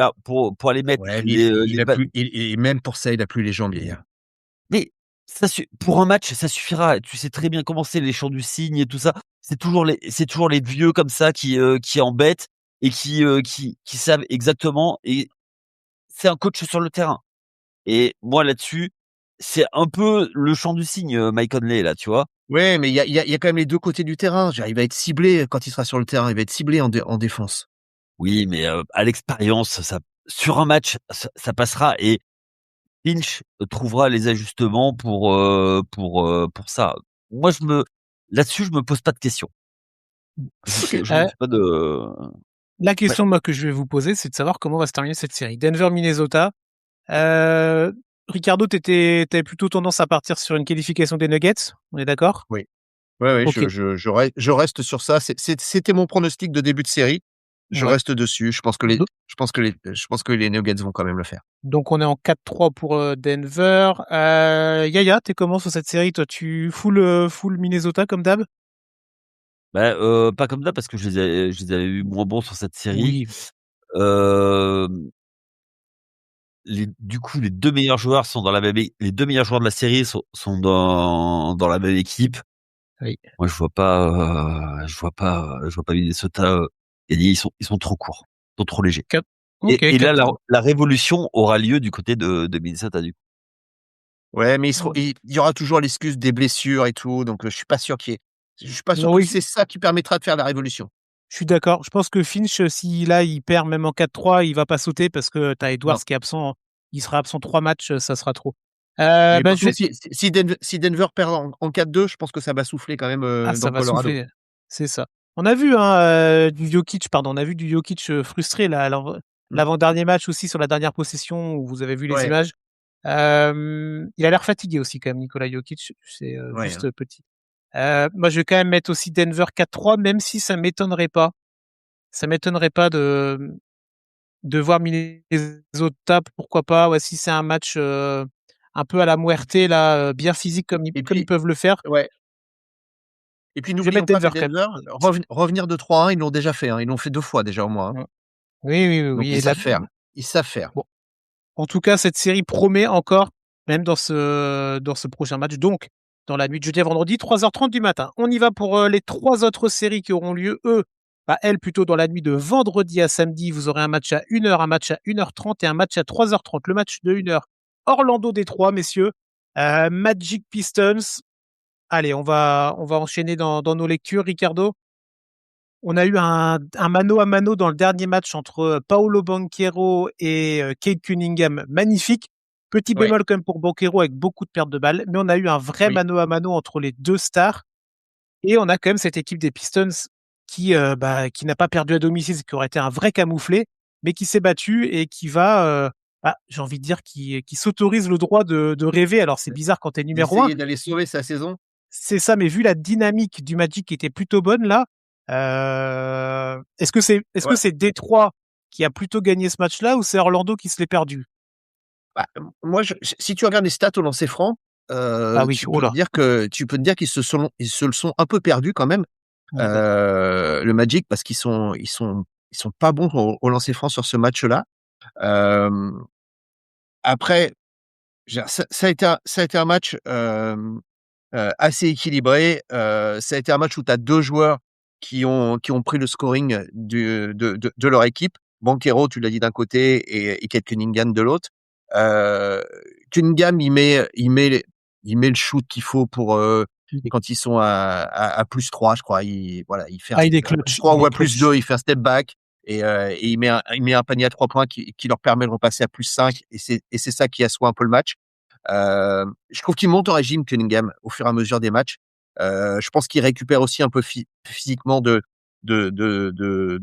aller mettre Ouais, mais les il a ba plus et même pour ça, il a plus les jambes, vieillard. mais pour un match, ça suffira. Tu sais très bien comment c'est les chants du cygne et tout ça. C'est toujours les vieux comme ça qui embêtent et qui savent exactement et c'est un coach sur le terrain et moi là-dessus, c'est un peu le chant du cygne, Mike Conley là, tu vois? Ouais, mais il y a quand même les 2 côtés du terrain. Je veux dire, il va être ciblé quand il sera sur le terrain, il va être ciblé en défense. Oui, mais à l'expérience, ça sur un match, ça passera et Finch trouvera les ajustements pour ça. Moi, là-dessus, je me pose pas de questions. Je me Heu, fais pas de la ouais. question moi que je vais vous poser, c'est de savoir comment va se terminer cette série. Denver-Minnesota, heu, Ricardo, t'avais plutôt tendance à partir sur une qualification des Nuggets, on est d'accord? Oui. Ouais, ouais, OK. je reste sur ça. C'était mon pronostic de début de série. Je Ouais. reste dessus. Je pense que les Nuggets vont quand même le faire. Donc on est en 4-3 pour, Denver. Yaya, tu comment sur cette série? Toi, tu full Minnesota comme d'hab? Pas comme ça parce que je les avais vus moins bons sur cette série. Oui, Hem, du coup, les 2 meilleurs joueurs sont dans la même é les 2 meilleurs joueurs de la série sont dans la même équipe. oui. Moi, je vois pas Minnesota, gagner. Ils sont trop courts, ils sont trop légers. 4 Et OK, et là, la 4-3. la révolution aura lieu du côté de Minnesota, du coup. Ouais, mais Ouais. il y aura toujours l'excuse des blessures et tout, donc je suis pas sûr je suis pas sûr Non, que oui, c'est ça qui permettra de faire la révolution. je suis d'accord. Je pense que Finch, si là, il perd même en 4-3, il va pas sauter parce que tu as Non. Edwards qui est absent. Il sera absent 3 matchs, ça sera trop. Mais Bah, par je contre, vais si Denver perd en 4-2, je pense que ça va souffler quand même, dans ça le va Colorado. souffler, c'est ça. On a vu, hein, du Jokic, pardon, on a vu du Jokic, frustré là, Mmh. l'avant-dernier match aussi sur la dernière possession où vous avez vu les Ouais, images. Il a l'air fatigué aussi quand même Nikola Jokic, c'est, ouais, hein. juste, petit. Moi je vais quand même mettre aussi Denver 4-3 même si ça m'étonnerait pas. Ça m'étonnerait pas de voir Minnesota, pourquoi pas, ouais, si c'est un match, un peu à la Muerte là, bien physique Et comme ils puis peuvent le faire. ouais, et puis Je vais n'oublions mettre pas que Denver quand Denver, même. revenir de 3-1, ils l'ont déjà fait, hein. Ils l'ont fait 2 fois déjà au moins, hein. Mmh. Oui, oui, oui, Donc oui ils et là, savent faire. Ils savent faire. bon, en tout cas, cette série promet encore, même dans ce prochain match. Donc, dans la nuit de jeudi à vendredi, 3h30 du matin. On y va pour les 3 autres séries qui auront lieu, elles, plutôt dans la nuit de vendredi à samedi. Vous aurez un match à 1h, un match à 1h30 et un match à 3h30. Le match de 1h, Orlando-Détroit, messieurs. Magic Pistons. Allez, on va enchaîner dans nos lectures, Ricardo. On a eu un mano à mano dans le dernier match entre Paolo Banchero et Cade Cunningham, magnifique. Petit Ouais, bémol quand même pour Banchero avec beaucoup de pertes de balles, mais on a eu un vrai oui. mano à mano entre les deux stars et on a quand même cette équipe des Pistons qui n'a pas perdu à domicile, ce qui aurait été un vrai camouflé, mais qui s'est battue et qui va, j'ai envie de dire, qui s'autorise le droit de rêver. Alors c'est bizarre quand t'es numéro un, D'essayer d'aller sauver sa saison. c'est ça, mais vu la dynamique du Magic qui était plutôt bonne là, est-ce que c'est Détroit qui a plutôt gagné ce match-là ou c'est Orlando qui se l'est perdu? Bah, moi, si tu regardes les stats au lancer franc, Ah oui, oh là, tu peux te dire ils se le sont un peu perdus quand même, ouais, d'accord. le Magic parce ils sont pas bons au lancer franc sur ce match-là. Hem, après, je veux dire, ça a été un match, assez équilibré. Ça a été un match où tu as 2 joueurs qui ont pris le scoring de leur équipe. Banchero, tu l'as dit d'un côté et Cade Cunningham de l'autre. Heu, Cunningham, il met le shoot qu'il faut pour, Il est quand ils sont à +3, je crois. Il fait il est à clutch, +3 il ou est à clutch. +2, il fait un step back et il met un panier à 3 points qui leur permet de repasser à +5 et c'est ça qui assoit un peu le match. Je trouve qu'il monte en régime Cunningham au fur et à mesure des matchs. Je pense qu'il récupère aussi un peu physiquement de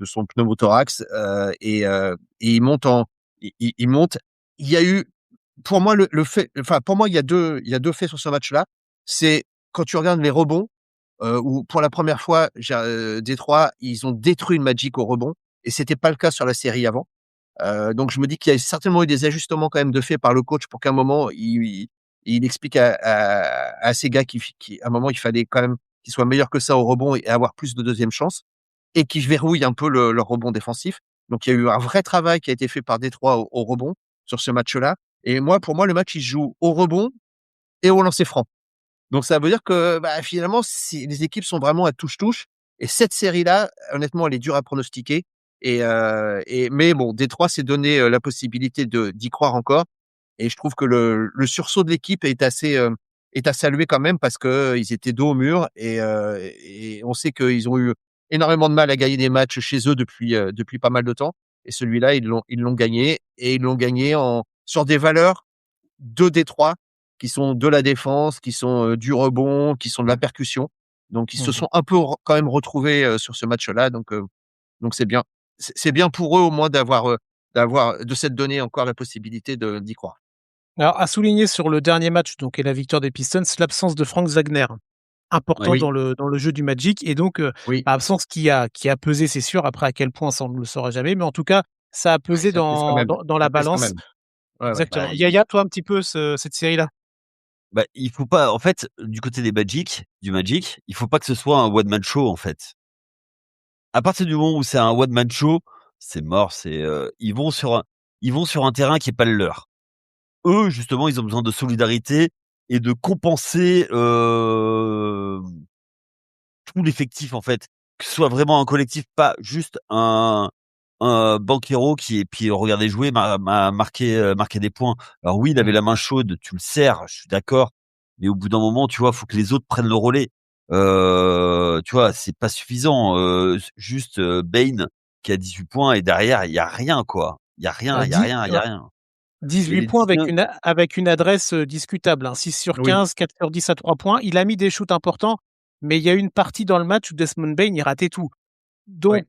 son pneumothorax, et il monte en il monte. Il y a eu, pour moi, le fait, enfin, pour moi, il y a deux faits sur ce match-là. C'est quand tu regardes les rebonds, où pour la première fois, Détroit, ils ont détruit le Magic au rebond, et c'était pas le cas sur la série avant. Donc je me dis qu'il y a certainement eu des ajustements quand même de fait par le coach pour qu'à un moment il explique à ces gars à un moment il fallait quand même qu'ils soient meilleurs que ça au rebond et avoir plus de deuxième chance, et qui verrouille un peu leur rebond défensif. Donc il y a eu un vrai travail qui a été fait par Détroit au rebond sur ce match-là. Et moi, pour moi, le match il se joue au rebond et au lancer franc. Donc ça veut dire que finalement, les équipes sont vraiment à touche-touche. Et cette série-là, honnêtement, elle est dure à pronostiquer. Mais bon, Détroit s'est donné la possibilité d'y croire encore. Et je trouve que le sursaut de l'équipe est à saluer quand même, parce que ils étaient dos au mur, et on sait qu'ils ont eu énormément de mal à gagner des matchs chez eux depuis pas mal de temps. Et celui-là, ils l'ont gagné, et ils l'ont gagné sur des valeurs de Détroit qui sont de la défense, qui sont du rebond, qui sont de la percussion. Donc ils se sont un peu quand même retrouvés sur ce match-là. Donc c'est bien. C'est bien pour eux au moins de s'être donné encore la possibilité d'y croire. Alors, à souligner sur le dernier match, donc, et la victoire des Pistons, l'absence de Frank Wagner, important Oui, dans le jeu du Magic, et donc, oui. absence qui a pesé, c'est sûr. Après, à quel point, ça, on ne le saura jamais, mais en tout cas, ça a pesé Ça pèse quand même. dans la Ça pèse quand balance. même. Ouais, ouais. Exactement. Bah, Yaya, toi, un petit peu, cette série-là? il faut pas, en fait, du côté du Magic, il faut pas que ce soit un one man show, en fait. À partir du moment où c'est un one man show, c'est mort. Ils vont sur un terrain qui est pas le leur. Eux, justement, ils ont besoin de solidarité et de compenser tout l'effectif, en fait. Que ce soit vraiment un collectif, pas juste un banquero qui est puis regardez jouer, marquer des points. Alors oui, il avait Mmh. la main chaude, tu le sers, je suis d'accord, mais au bout d'un moment, tu vois, faut que les autres prennent le relais. Tu vois, c'est pas suffisant. Juste Bane qui a 18 points et derrière il y a rien, quoi. Il y a rien, il y a rien, il y a rien. Et 18 les points 19 avec une adresse, discutable, hein. 6 sur Oui, 15, 4 sur 10 à 3 points. Il a mis des shoots importants, mais il y a eu une partie dans le match où Desmond Bane, il ratait tout. ouais. Donc,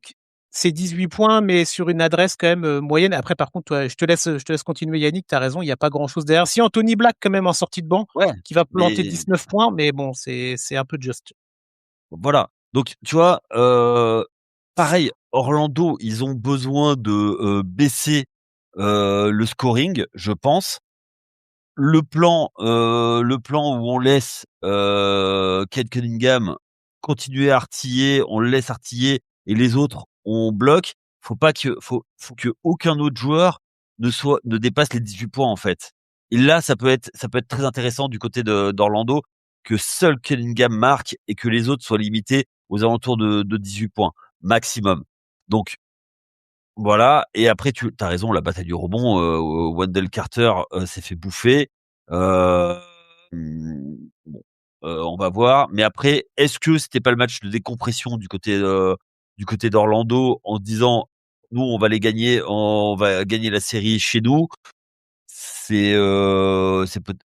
c'est 18 points, mais sur une adresse quand même, moyenne. Après, par contre, toi, je te laisse continuer, Yannick, tu as raison, il y a pas grand-chose derrière. Si Anthony Black, quand même, en sortie de banc, Ouais, qui va planter mais 19 points, mais bon, c'est un peu juste. voilà. Donc tu vois, pareil, Orlando, ils ont besoin de baisser le scoring, je pense. Le plan où on laisse Cade Cunningham continuer à artiller, on le laisse artiller et les autres on bloque. Faut que aucun autre joueur ne dépasse les 18 points, en fait. Et là, ça peut être très intéressant du côté d'Orlando, que seul Cunningham marque et que les autres soient limités aux alentours de 18 points maximum. Donc voilà. Et après, tu as raison, la bataille du rebond, Wendell Carter s'est fait bouffer. Euh, bon, on va voir. Mais après, est-ce que c'était pas le match de décompression du côté d'Orlando, en se disant nous on va gagner la série chez nous. C'est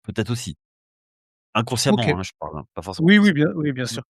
peut-être aussi Ok. inconsciemment, hein, je parle, hein, pas forcément consciemment. Oui, bien sûr.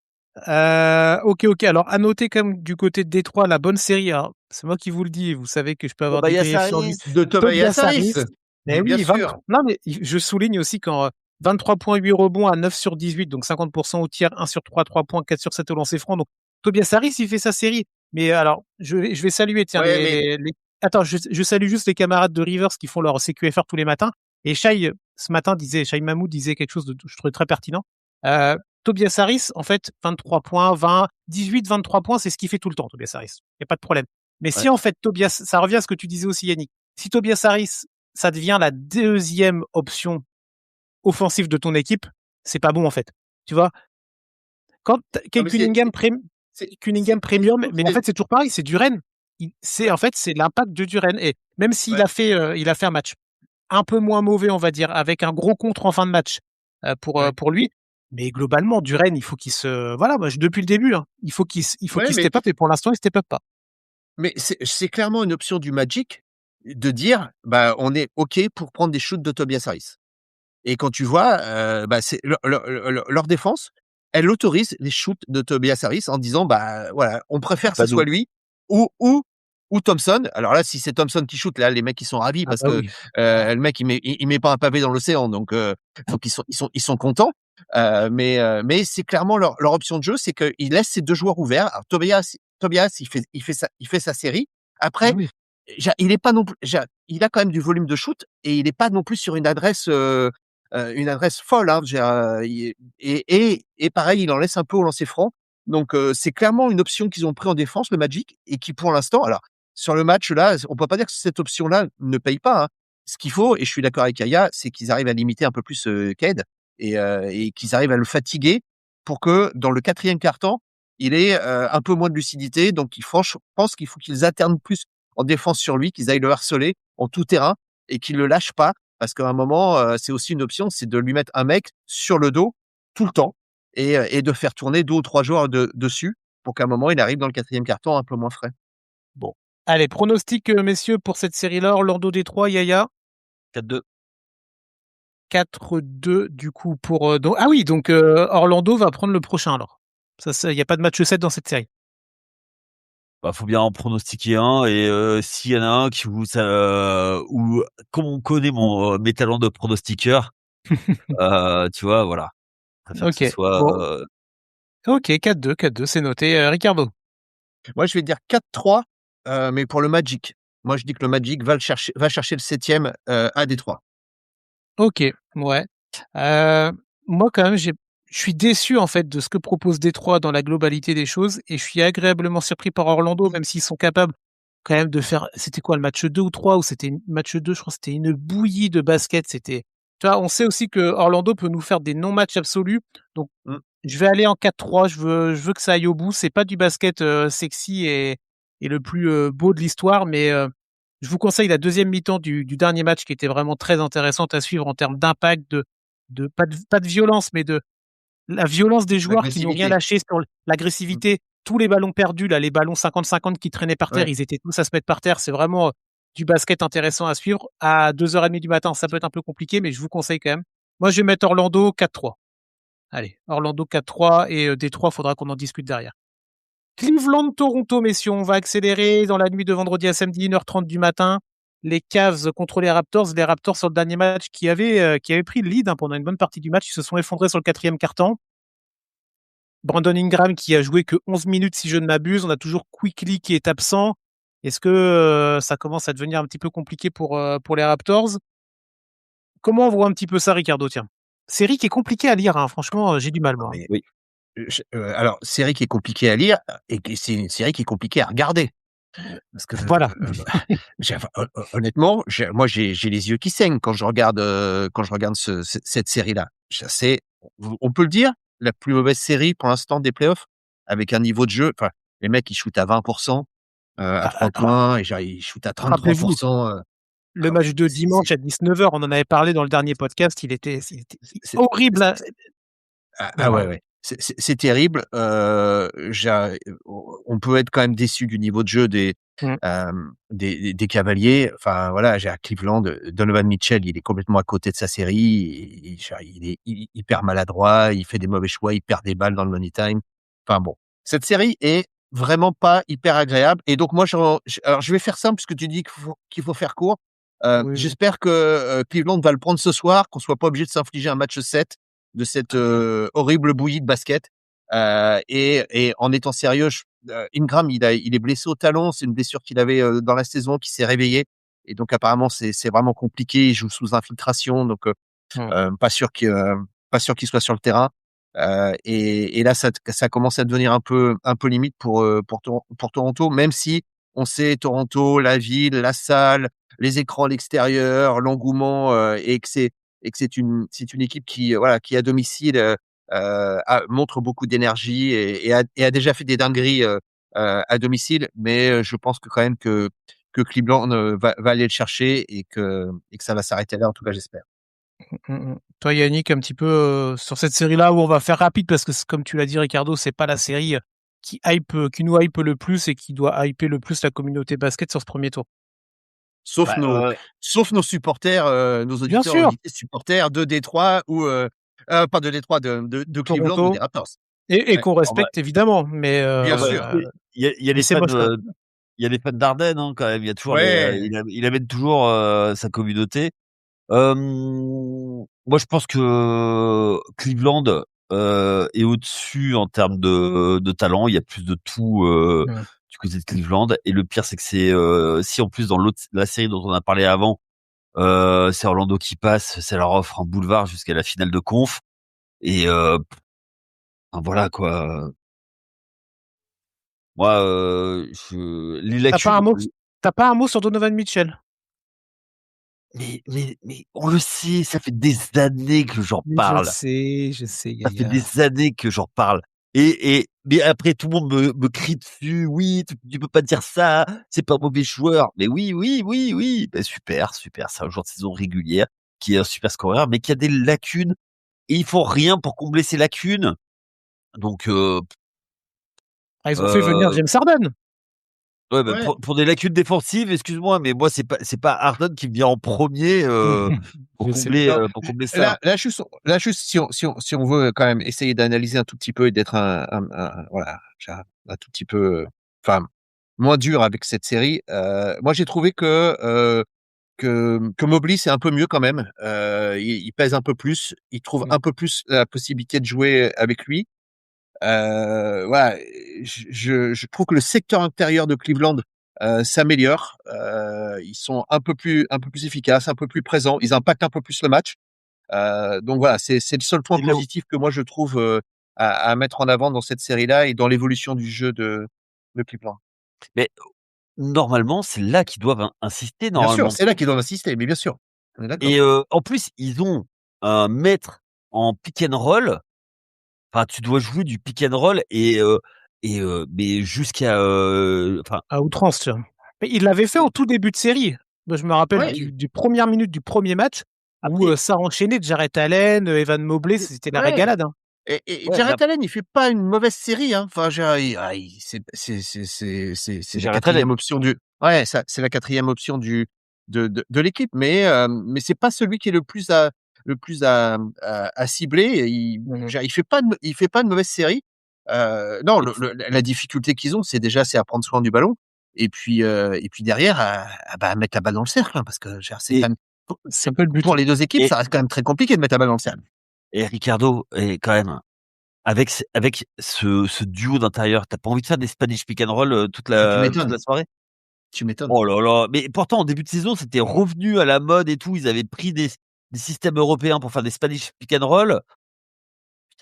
Ok. Alors, à noter quand même du côté de Détroit, la bonne série. Alors, c'est moi qui vous le dis. Vous savez que je peux avoir des Tobias griefs sur lui. Harris. De Tobias Tobias Harris. Harris. Mais Mais bien oui, sûr. 23. Non, mais je souligne aussi qu'en 23,8 rebonds à 9 sur 18, donc 50% au tir, 1 sur 3 points, 4 sur 7 au lancer franc. Donc, Tobias Harris, il fait sa série. Mais alors, je vais saluer, tiens, Ouais, mais Attends, je salue juste les camarades de Rivers qui font leur CQFR tous les matins. Et Shai Mahmoud disait quelque chose je trouvais très pertinent. Euh, Tobias Harris, en fait, 23 points, 20, 18, 23 points, c'est ce qu'il fait tout le temps, Tobias Harris. Il n'y a pas de problème. Mais Ouais. si, en fait, ça revient à ce que tu disais aussi, Yannick. Si Tobias Harris, ça devient la deuxième option offensive de ton équipe, c'est pas bon, en fait. Tu vois, quand non, Kate mais Cunningham Premium, surtout que mais en fait, c'est toujours pareil, c'est Duren. ouais, En fait, c'est l'impact de Duren. Et même s'il ouais, il a fait un match un peu moins mauvais, on va dire, avec un gros contre en fin de match, ouais. pour lui. Mais globalement, Duren, il faut voilà, moi, depuis le début, hein, il faut Ouais, qu'il step up, et pour l'instant, il step up pas. mais c'est clairement une option du Magic de dire, on est OK pour prendre des shoots de Tobias Harris. Et quand tu vois, c'est leur défense, elle autorise les shoots de Tobias Harris en disant, voilà, on préfère que ce Pas soit nous. lui ou ou Thompson. Alors là, si c'est Thompson qui shoot, là, les mecs, ils sont ravis Ah parce bah que oui. le mec, il met pas un pavé dans l'océan, donc ils sont contents. Mais c'est clairement leur option de jeu, c'est qu'ils laissent ces deux joueurs ouverts. Alors Tobias, il fait sa série. Après, Oui. il est pas non plus, il a quand même du volume de shoot et il est pas non plus sur une adresse folle. Hein, et pareil, il en laisse un peu au lancer franc. Donc c'est clairement une option qu'ils ont pris en défense, le Magic, et qui pour l'instant, alors sur le match là, on peut pas dire que cette option-là ne paye pas. Hein. Ce qu'il faut, et je suis d'accord avec Aya, c'est qu'ils arrivent à limiter un peu plus Cade et qu'ils arrivent à le fatiguer pour que dans le quatrième quart-temps, il ait un peu moins de lucidité. Donc je pense qu'il faut qu'ils alternent plus en défense sur lui, qu'ils aillent le harceler en tout terrain et qu'ils le lâchent pas. Parce qu'à un moment, c'est aussi une option, c'est de lui mettre un mec sur le dos tout le temps et de faire tourner 2 ou 3 joueurs dessus pour qu'à un moment, il arrive dans le quatrième quart-temps un peu moins frais. Bon. Allez, pronostic, messieurs, pour cette série-là. Orlando-Détroit, Yaya. 4-2. 4-2 du coup pour ah oui, donc Orlando va prendre le prochain alors. Ça, il y a pas de match 7 dans cette série. Bah, faut bien en pronostiquer un et s'il y en a un qui vous ça ou comme on connaît mes talents de pronostiqueur, tu vois, voilà. Je préfère que ce OK. soit, Bon, OK, 4-2, c'est noté. Ricardo? Moi, je vais dire 4-3, mais pour le Magic. Moi, je dis que le Magic va chercher le 7e à Détroit. OK, ouais. Moi quand même, je suis déçu en fait de ce que propose Détroit dans la globalité des choses et je suis agréablement surpris par Orlando, même s'ils sont capables quand même de faire c'était quoi le match 2 ou 3 ou c'était match 2, je crois que c'était une bouillie de basket, c'était tu vois, on sait aussi que Orlando peut nous faire des non-matchs absolus. Donc Mmh. je vais aller en 4-3, je veux que ça aille au bout. C'est pas du basket sexy et le plus beau de l'histoire, mais je vous conseille la deuxième mi-temps du dernier match qui était vraiment très intéressante à suivre en termes d'impact, de pas de violence, mais de la violence des joueurs qui n'ont rien L'agressivité. lâché sur Mmh. l'agressivité. Tous les ballons perdus, là, les ballons 50-50 qui traînaient par terre, Ouais. ils étaient tous à se mettre par terre. C'est vraiment du basket intéressant à suivre. À 2h30 du matin, ça peut être un peu compliqué, mais je vous conseille quand même. Moi, je vais mettre Orlando 4-3. Allez, Orlando 4-3 et Détroit, faudra qu'on en discute derrière. Cleveland-Toronto, messieurs, on va accélérer dans la nuit de vendredi à samedi, 1h30 du matin. Les Cavs contre les Raptors. Les Raptors sur le dernier match qui avaient pris le lead hein, pendant une bonne partie du match. Ils se sont effondrés sur le quatrième quart-temps. Brandon Ingram qui a joué que 11 minutes si je ne m'abuse. On a toujours Quickley qui est absent. Est-ce que ça commence à devenir un petit peu compliqué pour les Raptors? Comment on voit un petit peu ça, Ricardo? Tiens. Série qui est compliquée à lire, hein. Franchement, j'ai du mal, Non moi. mais, oui. alors série qui est compliquée à lire et c'est une série qui est compliquée à regarder. Parce que, Voilà. honnêtement, j'ai les yeux qui saignent quand je regarde cette série-là. C'est on peut le dire, la plus mauvaise série pour l'instant des playoffs, avec un niveau de jeu enfin, les mecs, ils shootent à 20%, à Bah, 3 points et genre ils shootent à rappelez-vous, 33%, le match de dimanche à 19h, on en avait parlé dans le dernier podcast, il était c'est horrible. ah Non, ouais, ouais. C'est terrible. On peut être quand même déçu du niveau de jeu mmh, des Cavaliers. Enfin voilà, j'ai à Cleveland, Donovan Mitchell, il est complètement à côté de sa série. Il est hyper maladroit, il fait des mauvais choix, il perd des balles dans le money time. Enfin bon, cette série est vraiment pas hyper agréable. Et donc moi, alors je vais faire simple puisque tu dis qu'il faut faire court. oui, oui. J'espère que Cleveland va le prendre ce soir, qu'on soit pas obligé de s'infliger un match 7 de cette horrible bouillie de basket. Et en étant sérieux, Ingram, il est blessé au talon. C'est une blessure qu'il avait dans la saison, qui s'est réveillée. Et donc apparemment, c'est vraiment compliqué. Il joue sous infiltration, donc Mmh. pas sûr qu'il soit sur le terrain. Et là, ça commence à devenir un peu limite pour Toronto, même si on sait Toronto, la ville, la salle, les écrans à l'extérieur, l'engouement et que c'est une équipe qui voilà qui à domicile montre beaucoup d'énergie et a déjà fait des dingueries à domicile, mais je pense que quand même que Cleveland va aller le chercher et que ça va s'arrêter là. En tout cas, j'espère. Mmh mh. Toi, Yannick, un petit peu, sur cette série-là où on va faire rapide parce que comme tu l'as dit Ricardo, c'est pas la série, qui nous hype le plus et qui doit hyper le plus la communauté basket sur ce premier tour. Sauf Bah, nos sauf nos supporters, nos Bien auditeurs, sûr, auditrices supporters de Détroit ou pas de Détroit, de Cleveland ou des Toronto Raptors. et Ouais, qu'on oh bah respecte évidemment, mais bien oh bah, sûr. il y a mais les c'est fans, moche, quoi. il y a les fans d'Ardennes, hein, quand même. Il y a toujours Ouais. il amène toujours sa communauté. Moi, je pense que Cleveland est au-dessus en termes de talent. Il y a plus de tout Mmh. du côté de Cleveland. Et le pire, c'est que c'est si en plus dans la série dont on a parlé avant, c'est Orlando qui passe, ça leur offre un boulevard jusqu'à la finale de conf. Et enfin, voilà quoi. Moi, les Tu pas lacunes. un mot tu pas un mot sur Donovan Mitchell? Mais on le sait, ça fait des années que j'en Oui, parle. je sais, Ça fait Yaya. des années que j'en parle. Mais après tout le monde me crie dessus. Oui, tu peux pas dire ça. C'est pas un mauvais joueur. Mais oui, oui, oui, oui. Ben super, super. C'est un joueur de saison régulière qui est un super scoreur, mais qui a des lacunes et ils font rien pour combler ces lacunes. Donc, Ah, ils ont fait venir euh, James Harden. ouais, bah, Ouais. pour des lacunes défensives, excuse-moi, mais moi c'est pas Harden qui me vient en premier Je sais. Non, pour combler ça. là juste si on veut quand même essayer d'analyser un tout petit peu et d'être voilà, un tout petit peu, enfin, moins dur avec cette série, moi j'ai trouvé que Mobley c'est un peu mieux quand même. Il pèse un peu plus, il trouve Mmh. un peu plus la possibilité de jouer avec lui. Voilà, je trouve que le secteur intérieur de Cleveland s'améliore. Ils sont un peu plus efficaces, un peu plus présents. Ils impactent un peu plus le match. Donc voilà, c'est le seul point C'est là où positif que moi je trouve à mettre en avant dans cette série-là et dans l'évolution du jeu de Cleveland. mais normalement, c'est là qu'ils doivent insister Bien sûr, normalement. c'est là qu'ils doivent insister, mais bien sûr, on est d'accord. Et en plus, ils ont un maître en pick and roll. Enfin, tu dois jouer du pick and roll mais jusqu'à enfin, À outrance, tu vois? Mais il l'avait fait en tout début de série. Moi, je me rappelle Ouais, du première minute du premier match où, après ça enchaînait Jarrett Allen, Evan Mobley, c'était la ouais. régalade, hein. Et ouais, mais Jarrett Allen, il fait pas une mauvaise série, hein. Enfin, je veux dire, c'est c'est la Jarrett quatrième Allen. option du ouais, ça c'est la quatrième option de l'équipe, mais c'est pas celui qui est le plus à cibler. Mmh mh. Il fait pas de mauvaise série. Non, Mais tu la difficulté qu'ils ont, c'est à prendre soin du ballon et puis derrière à mettre la balle dans le cercle, hein, parce que je veux dire, c'est et quand même C'est un peu le but, pour hein. les 2 équipes, et ça reste quand même très compliqué de mettre la balle dans le cercle. Ricardo est quand même avec ce duo d'intérieur, tu pas envie de faire des Spanish pick and roll Ah, tu toute m'étonnes, la soirée? tu m'étonnes. Oh là là, mais pourtant en début de saison, c'était revenu à la mode et tout. Ils avaient pris des systèmes européens pour faire des Spanish pick and roll.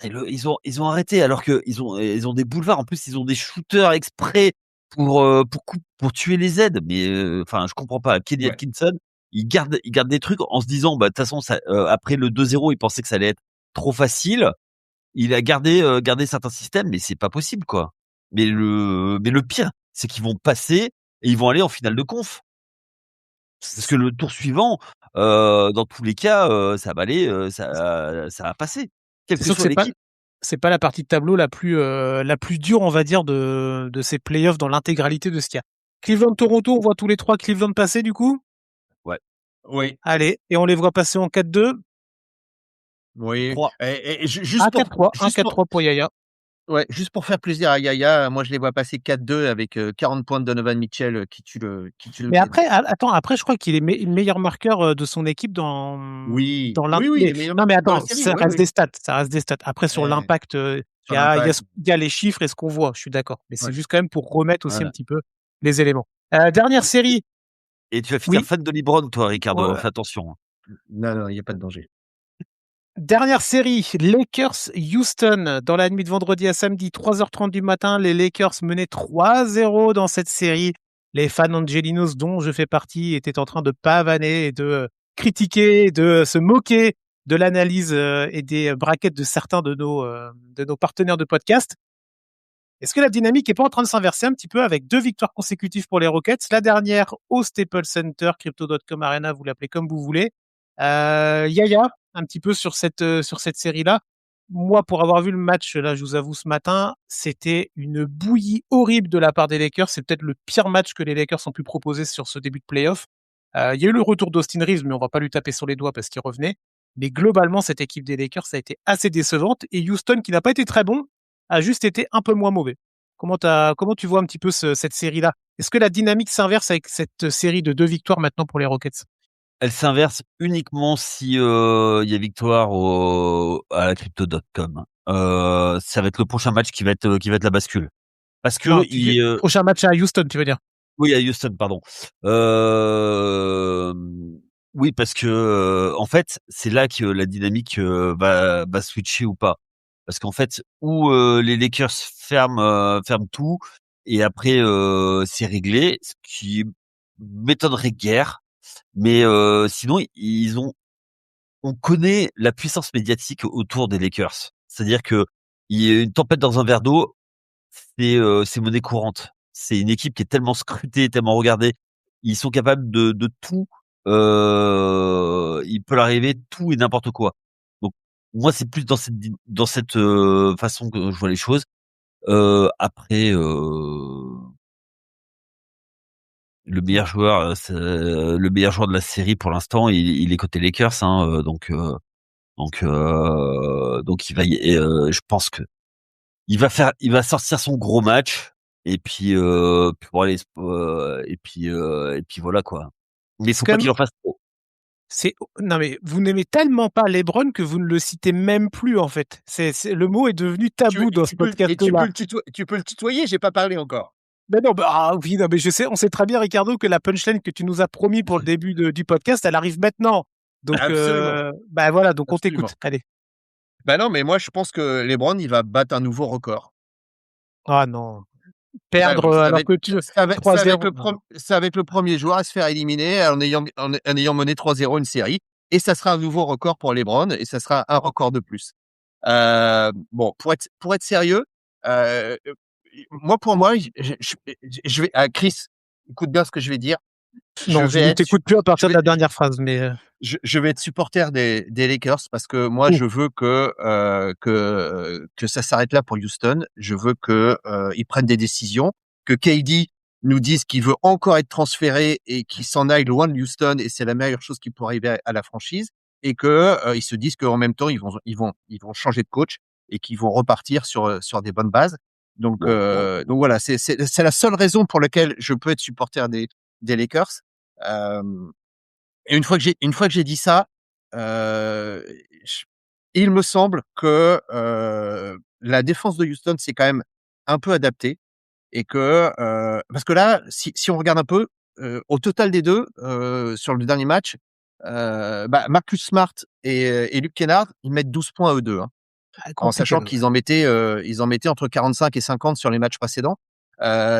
Et ils ont arrêté alors qu'ils ont des boulevards. En plus, ils ont des shooters exprès pour tuer les aides. Mais enfin, je comprends pas. Kenny Ouais. Atkinson, il garde des trucs en se disant, bah de toute façon, ça, après le 2-0, il pensait que ça allait être trop facile. Il a gardé certains systèmes, mais c'est pas possible, quoi. Mais le pire, c'est qu'ils vont passer et ils vont aller en finale de conf. Parce que le tour suivant, dans tous les cas, ça va aller, ça va passer, quelle C'est que sûr que soit l'équipe. c'est pas la partie de tableau la plus dure, on va dire, de ces playoffs dans l'intégralité de ce qu'il y a. Cleveland-Toronto, on voit tous les 3 Cleveland passer, du coup? Ouais, Oui, Allez, et on les voit passer en 4-2? oui, 3. et Ah, 4-3, un juste pour 4-3 pour Yaya. ouais, juste pour faire plaisir à Yaya, moi je les vois passer 4-2 avec 40 points de Donovan Mitchell, qui tue le Mais game. après, attends, après, je crois qu'il est meilleur marqueur de son équipe Oui, dans oui, oui, il mais est meilleur non, mais dans la attends, série, ça oui, reste oui. des stats, ça reste des stats. Après, sur Eh, l'impact, sur l'impact, il y a les chiffres et ce qu'on voit, je suis d'accord. Mais c'est ouais, juste quand même pour remettre aussi un Voilà. petit peu les éléments. Dernière série, Et tu vas finir oui, fan de LeBron, toi, Ricardo, hein, ouais. fais attention, hein. Non, non, il y a pas de danger. dernière série, Lakers-Houston dans la nuit de vendredi à samedi, 3h30 du matin. Les Lakers menaient 3-0 dans cette série. Les fans Angelinos, dont je fais partie, étaient en train de pavaner et de critiquer, de se moquer de l'analyse et des brackets de certains de nos partenaires de podcast. Est-ce que la dynamique est pas en train de s'inverser un petit peu avec 2 victoires consécutives pour les Rockets? La dernière au Staples Center, Crypto.com Arena, vous l'appelez comme vous voulez. Yaya, un petit peu sur cette série-là. Moi, pour avoir vu le match, là, je vous avoue, ce matin, c'était une bouillie horrible de la part des Lakers. C'est peut-être le pire match que les Lakers ont pu proposer sur ce début de playoff. Il y a eu le retour d'Austin Reeves, mais on va pas lui taper sur les doigts parce qu'il revenait. Mais globalement, cette équipe des Lakers, ça a été assez décevante. Et Houston, qui n'a pas été très bon, a juste été un peu moins mauvais. Comment tu vois un petit peu cette série-là? Est-ce que la dynamique s'inverse avec cette série de 2 victoires maintenant pour les Rockets? Elle s'inverse uniquement si, il y a victoire à la crypto.com. Ça va être le prochain match qui va être la bascule. Parce que Non, prochain match à Houston, tu veux dire? oui, à Houston, pardon. Oui, parce que, en fait, c'est là que la dynamique, va switcher ou pas. Parce qu'en fait, les Lakers ferment tout et après, c'est réglé, ce qui m'étonnerait guère. Mais, sinon, on connaît la puissance médiatique autour des Lakers. C'est-à-dire que il y a une tempête dans un verre d'eau, c'est monnaie courante. C'est une équipe qui est tellement scrutée, tellement regardée. Ils sont capables de tout. Il peut leur arriver tout et n'importe quoi. Donc moi, c'est plus dans cette façon que je vois les choses. Après, le meilleur joueur de la série pour l'instant, il est côté Lakers, hein, donc je pense que il va sortir son gros match et puis pour aller et puis voilà quoi. Mais il C'est faut quand pas même qu'il en fasse trop. non mais vous n'aimez tellement pas LeBron que vous ne le citez même plus en fait. Le mot est devenu tabou dans ce podcast-là. Tu peux le tutoyer, j'ai pas parlé encore. Mais non, oui, non, mais on sait très bien, Ricardo, que la punchline que tu nous as promis pour le début du podcast, elle arrive maintenant. Donc, Absolument, voilà, donc on absolument. t'écoute. Allez. Bah non, mais moi je pense que LeBron, il va battre un nouveau record. Ah non. Ah Perdre oui, alors que tu ça va être 3-0. ça va être le premier joueur à se faire éliminer en ayant mené 3-0 une série et ça sera un nouveau record pour LeBron et ça sera un record de plus. Bon, pour être sérieux, heu, pour moi, je vais Chris, écoute bien ce que je vais dire. Je Non, je vais ne être t'écoute plus à je partir de vais la dernière phrase, mais je vais être supporter des Lakers parce que moi, ouh, je veux que ça s'arrête là pour Houston. Je veux ils prennent des décisions, que KD nous dise qu'il veut encore être transféré et qu'il s'en aille loin de Houston et c'est la meilleure chose qui pourrait arriver à la franchise et ils se disent qu'en même temps, ils vont changer de coach et qu'ils vont repartir sur des bonnes bases. Bon, bon. Donc voilà, c'est la seule raison pour laquelle je peux être supporter des Lakers. Hem et une fois que j'ai dit ça, heu, j il me semble que, la défense de Houston s'est quand même un peu adaptée et parce que là, si on regarde un peu, au total des 2, sur le dernier match, Marcus Smart et Luke Kennard, ils mettent 12 points eux 2, hein. En compliqué. sachant qu'ils en mettaient entre 45 et 50 sur les matchs précédents.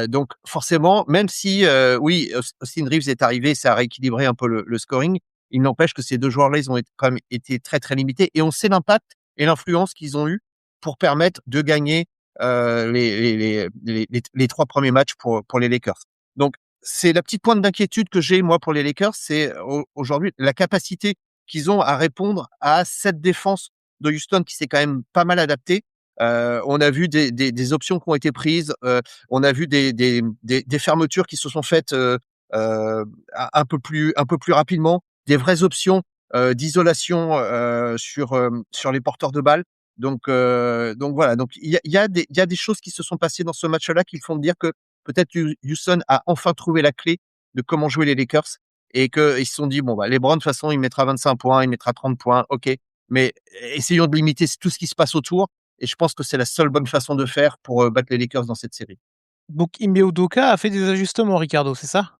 Donc forcément, même si, oui, Austin Reeves est arrivé, ça a rééquilibré un peu le scoring, il n'empêche que ces 2 joueurs-là, ils ont quand même été très, très limités et on sait l'impact et l'influence qu'ils ont eu pour permettre de gagner, les 3 premiers matchs pour les Lakers. Donc c'est la petite pointe d'inquiétude que j'ai moi pour les Lakers, c'est aujourd'hui la capacité qu'ils ont à répondre à cette défense de Houston qui s'est quand même pas mal adaptée. On a vu des options qui ont été prises, on a vu des fermetures qui se sont faites, un peu plus rapidement, des vraies options, d'isolation, sur les porteurs de balles. Donc voilà, donc il y a des choses qui se sont passées dans ce match-là qui font dire que peut-être Houston a enfin trouvé la clé de comment jouer les Lakers et qu'ils se sont dit: «Bon, bah, LeBron, de toute façon, il mettra 25 points, il mettra 30 points, OK, mais essayons de limiter tout ce qui se passe autour» et je pense que c'est la seule bonne façon de faire pour, battre les Lakers dans cette série. Donc Ime Udoka a fait des ajustements, Ricardo, c'est ça?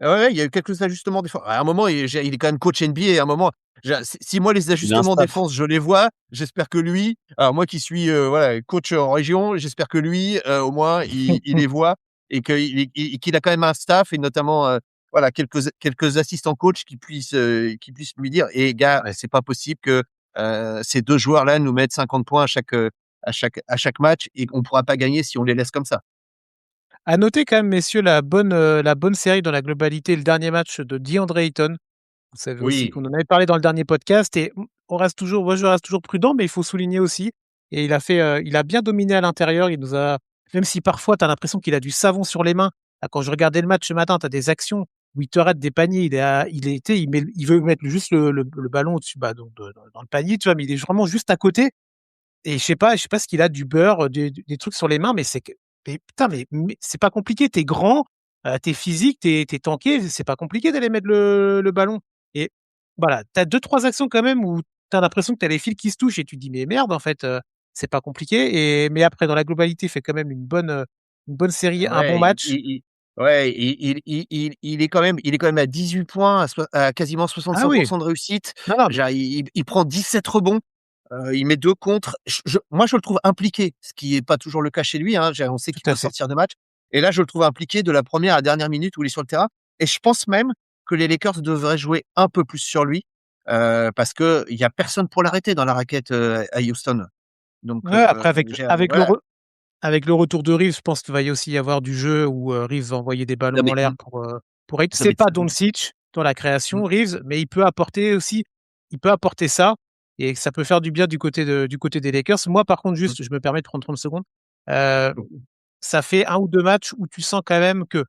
Ouais, il y a eu quelques ajustements des fois. À un moment, il est quand même coach NBA, à un moment, si moi les Il a un ajustements staff. défense, je les vois, j'espère que lui alors moi qui suis, voilà, coach en région, j'espère que lui, au moins il les voit et qu'il a quand même un staff et notamment, voilà, quelques assistants coach qui puissent lui dire: «Eh gars, c'est pas possible que, ces 2 joueurs-là nous mettent 50 points à chaque match et qu'on pourra pas gagner si on les laisse comme ça». À noter quand même, messieurs, la bonne série dans la globalité, le dernier match de DeAndre Ayton. Vous savez aussi Oui. qu'on en avait parlé dans le dernier podcast et moi je reste toujours prudent, mais il faut souligner aussi. Et il a bien dominé à l'intérieur. Il nous a, même si parfois tu as l'impression qu'il a du savon sur les mains. Là, quand je regardais le match ce matin, tu as des actions où il te rate des paniers. Il veut mettre juste le ballon au-dessus, donc dans le panier, tu vois, mais il est vraiment juste à côté. Et je sais pas ce qu'il a du beurre, des trucs sur les mains, mais Mais putain, mais c'est pas compliqué. T'es grand, t'es physique, t'es tanké. C'est pas compliqué d'aller mettre le ballon. Et voilà, t'as 2-3 actions quand même où t'as l'impression que t'as les fils qui se touchent et tu te dis mais merde en fait, c'est pas compliqué. Mais après dans la globalité, fait quand même une bonne série, un bon Ouais, match. il est quand même à 18 points, à quasiment Ah oui, 65% de réussite. non, non, mais Genre, il prend 17 rebonds, il met 2 contres. Moi, je le trouve impliqué, ce qui est pas toujours le cas chez lui, hein. On sait tout qu'il à peut fait. sortir de match. Et là, je le trouve impliqué de la première à la dernière minute où il est sur le terrain. Et je pense même que les Lakers devraient jouer un peu plus sur lui, parce qu'il y a personne pour l'arrêter dans la raquette, à Houston. Donc, Ouais, après voilà. avec le retour de Reeves, je pense qu'il va y aussi y avoir du jeu où Reeves va envoyer des Non, ballons en mais, l'air pour être. non, C'est mais pas Doncic dans la Mmh, création, Reeves, mais il peut apporter aussi, il peut apporter ça et ça peut faire du bien du côté des Lakers. Moi, par contre, mmh, juste, je me permets de prendre 30 secondes. Euh, mmh, Ça fait 1 ou 2 matchs où tu sens quand même que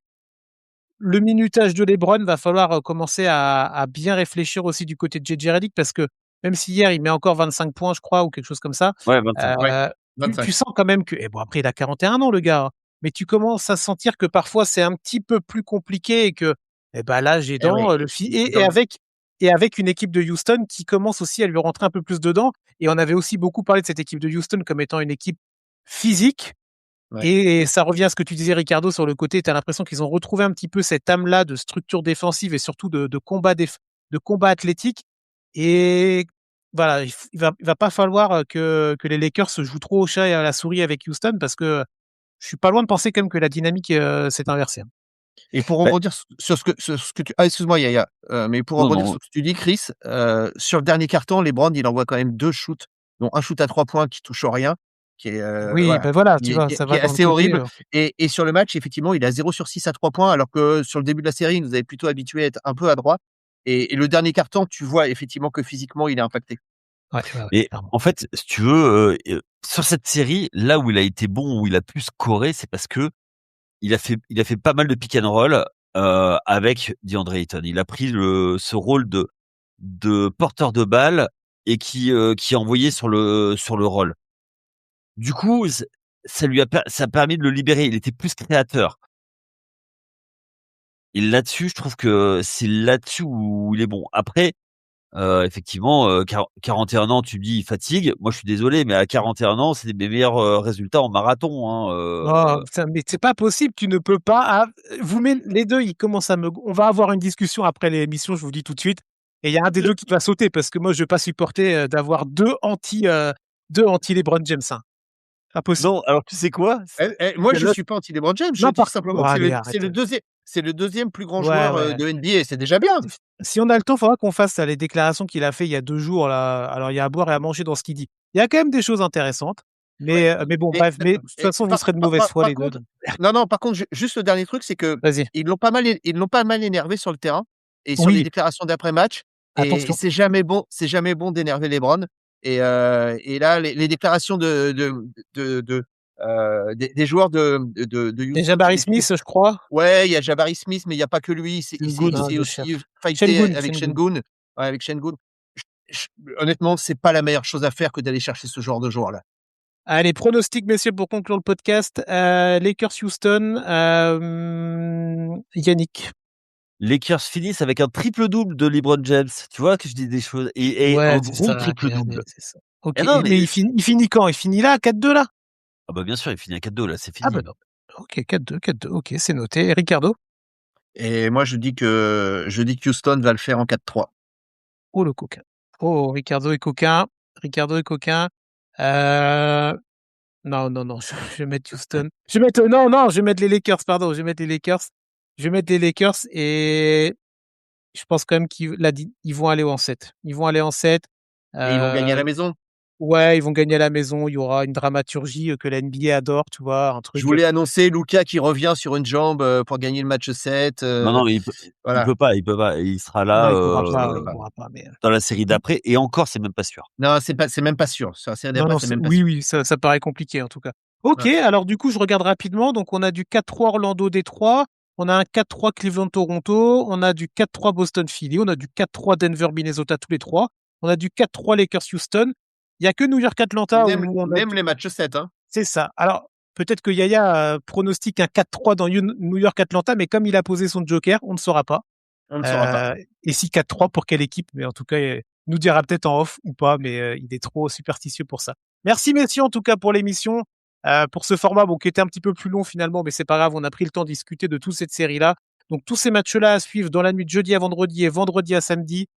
le minutage de LeBron va falloir commencer à bien réfléchir aussi du côté de JJ Redick parce que même si hier il met encore 25 points, je crois, ou quelque chose comme ça, ouais, 25. ouais, euh, tu 25. sens quand même que, et bon après il a 41 ans le gars, hein, mais tu commences à sentir que parfois c'est un petit peu plus compliqué et que eh ben là j'ai Eh dans oui, le fi dans le et avec une équipe de Houston qui commence aussi à lui rentrer un peu plus dedans et on avait aussi beaucoup parlé de cette équipe de Houston comme étant une équipe physique ouais. et ça revient à ce que tu disais, Ricardo, sur le côté. Tu as l'impression qu'ils ont retrouvé un petit peu cette âme-là de structure défensive et surtout de combat athlétique. Et voilà, il va pas falloir que les Lakers se jouent trop au chat et à la souris avec Houston parce que je suis pas loin de penser quand même que la dynamique s'est inversée, hein. Et pour Bah, rebondir sur ce que tu excuse-moi Yaya, mais pour non, rebondir non. sur ce que tu dis Chris, sur le dernier carton, LeBron, il envoie quand même 2 shoots, dont un shoot à 3 points qui touche au rien, qui est, Oui, voilà, ben voilà, tu vois, ça qui va est dans le assez côté. horrible. Et sur le match, effectivement, il est à 0 sur 6 à 3 points, alors que sur le début de la série, il nous avait plutôt habitués à être un peu adroit. Et le dernier carton, tu vois effectivement que physiquement, il est impacté. Ouais, ouais, ouais, Et clairement. en fait, si tu veux, sur cette série, là où il a été bon, où il a pu scorer, c'est parce que il a fait pas mal de pick and roll avec DeAndre Ayton. Il a pris ce rôle de porteur de balle et qui a envoyé sur le roll. Du coup, ça a permis de le libérer. Il était plus créateur. Et là-dessus, je trouve que c'est là-dessus où il est bon. Après, effectivement, 41 ans, tu me dis: «Il fatigue». Moi, je suis désolé, mais à 41 ans, c'est mes meilleurs, résultats en marathon, hein, Oh, putain, mais c'est pas possible, tu ne peux pas. Vous les deux, ils commencent à me. On va avoir une discussion après l'émission, je vous dis tout de suite. Et il y a un des deux qui va sauter parce que moi, je vais pas supporter d'avoir deux anti LeBron James, hein. Pas possible. Non, alors tu sais quoi? Moi, je Celle-là, suis pas anti LeBron James, je Non, dis simplement oh, que allez, arrête. c'est le 2e plus grand Ouais, joueur, ouais. de NBA, c'est déjà bien. Si on a le temps, il faudra qu'on fasse les déclarations qu'il a fait il y a 2 jours là. Alors, il y a à boire et à manger dans ce qu'il dit. Il y a quand même des choses intéressantes, Ouais. mais bon, Et bref. Mais de toute façon, vous serez de mauvaise foi les deux. contre, non, non, par contre, juste le dernier truc, c'est que Vas-y. ils l'ont pas mal énervé sur le terrain et sur les Oui, déclarations d'après-match. Et attention. c'est jamais bon d'énerver LeBron. Et là, les déclarations des joueurs de Déjà Houston, Barry c'est Smith, je crois. ouais, il y a Jabari Smith, mais il y a pas que lui. Il Non, s'est je aussi cherche. fighté Şengün, avec Şengün. Sengun. Ouais, avec Sengun. J Honnêtement, c'est pas la meilleure chose à faire que d'aller chercher ce genre de joueur-là. Allez, pronostic, messieurs, pour conclure le podcast. Lakers-Houston, Yannick. Lakers finissent avec un triple-double de LeBron James. Tu vois que je dis des choses et Ouais, un c'est gros ça. Allez, triple-double. c'est ça. Ok, Et non, mais mais il finit quand? Il finit là, 4-2 là? ah bah, bien sûr, il finit à 4-2 là, c'est Ah bah fini. non. Ok, 4-2, 4-2. Ok, c'est noté. Et Ricardo? Et moi, je dis que Houston va le faire en 4-3. Oh, le coquin. Oh, Ricardo est coquin. Ricardo est coquin. Euh, non, non, non, je vais mettre Houston. Je vais mettre, non, non, je vais mettre les Lakers, pardon. Je vais mettre les Lakers. Je vais mettre les Lakers et je pense quand même ils vont aller en 7. Ils vont aller en 7. Et ils vont gagner à Euh, la maison. ouais, ils vont gagner à la maison. Il y aura une dramaturgie que la NBA adore, tu vois, un Je truc. voulais annoncer Luka qui revient sur une jambe, pour gagner le match 7, Non, non, mais voilà. il peut pas. Il sera là, Non, Il pourra il pas. pourra pas, mais. dans la série d'après et encore, c'est même pas sûr. Non, c'est même pas sûr. Sur la série Non, d'après, non, c'est même pas oui, sûr. oui, ça paraît compliqué en tout cas. Ok, Ouais. alors du coup, je regarde rapidement. Donc, on a du 4-3 Orlando-Détroit, on a un 4-3 Cleveland-Toronto, on a du 4-3 Boston-Philly, on a du 4-3 Denver-Minnesota tous les trois, on a du 4-3 Lakers-Houston. Il y a que New York-Atlanta où on a Même les matchs 7, hein. c'est ça. Alors, Peut-être que Yaya pronostique un 4-3 dans New York-Atlanta, mais comme il a posé son joker, on ne saura pas. On ne saura pas. Et si 4-3 pour quelle équipe? Mais en tout cas, il nous dira peut-être en off ou pas, mais il est trop superstitieux pour ça. Merci messieurs en tout cas pour l'émission, pour ce format qui était un petit peu plus long finalement, mais c'est pas grave, on a pris le temps de discuter de toute cette série-là. Donc tous ces matchs-là à suivre dans la nuit de jeudi à vendredi et vendredi à samedi.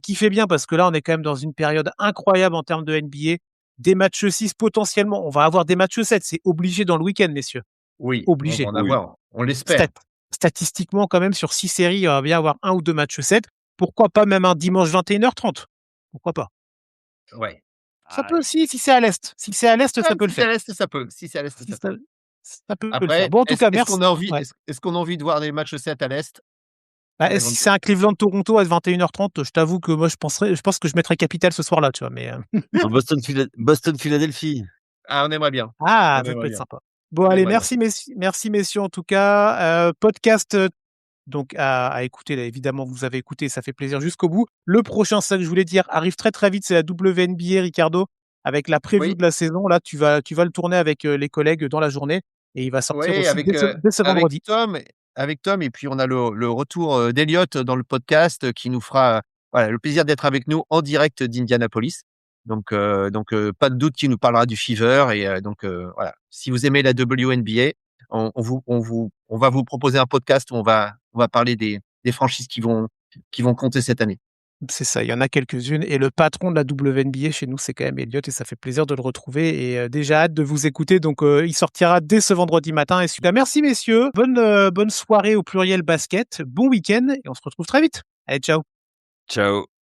Kiffez bien parce que là, on est quand même dans une période incroyable en termes de NBA. Des matchs 6 potentiellement. On va avoir des matchs 7. C'est obligé dans le week-end, messieurs. Oui, Obligé. on va en avoir. On l'espère. Statistiquement, quand même, sur 6 séries, il va bien avoir 1 ou 2 matchs 7. Pourquoi pas même un dimanche 21h30? Pourquoi pas? Ouais. Ça peut aussi, si c'est à l'Est. Si c'est à l'Est, ça peut le faire. Si c'est à l'Est, ça peut. Si c'est à l'Est, ça peut. Ça peut le Après, faire. Bon, en tout cas, est-ce merci. qu'on a envie, Ouais. est-ce qu'on a envie de voir des matchs 7 à l'Est? C'est la grande Si c'est un Cleveland-Toronto à 21h30, je t'avoue que moi, je pense que je mettrais Capital ce soir-là, tu vois, mais. Un Boston-Philadelphie. Ah, on aimerait bien. Ah, On ça peut aimerait être bien. sympa. Bon, On allez, aimerait bien. merci messieurs en tout cas. Podcast donc à écouter, là, évidemment, vous avez écouté, ça fait plaisir jusqu'au bout. Le prochain, ça que je voulais dire, arrive très très vite, c'est la WNBA, Ricardo, avec la preview Oui. de la saison. Là, tu vas le tourner avec les collègues dans la journée et il va sortir Oui, aussi dès ce vendredi. avec Tom, et puis on a le retour d'Eliott dans le podcast qui nous fera voilà, le plaisir d'être avec nous en direct d'Indianapolis. Donc pas de doute qu'il nous parlera du Fever et voilà. Si vous aimez la WNBA, on va vous proposer un podcast où on va parler des franchises qui vont compter cette année. C'est ça, il y en a quelques-unes. Et le patron de la WNBA chez nous, c'est quand même Elliot et ça fait plaisir de le retrouver. Et déjà hâte de vous écouter. Donc, il sortira dès ce vendredi matin. Et super. Merci, messieurs. Bonne soirée au pluriel basket. Bon week-end et on se retrouve très vite. Allez, ciao. Ciao.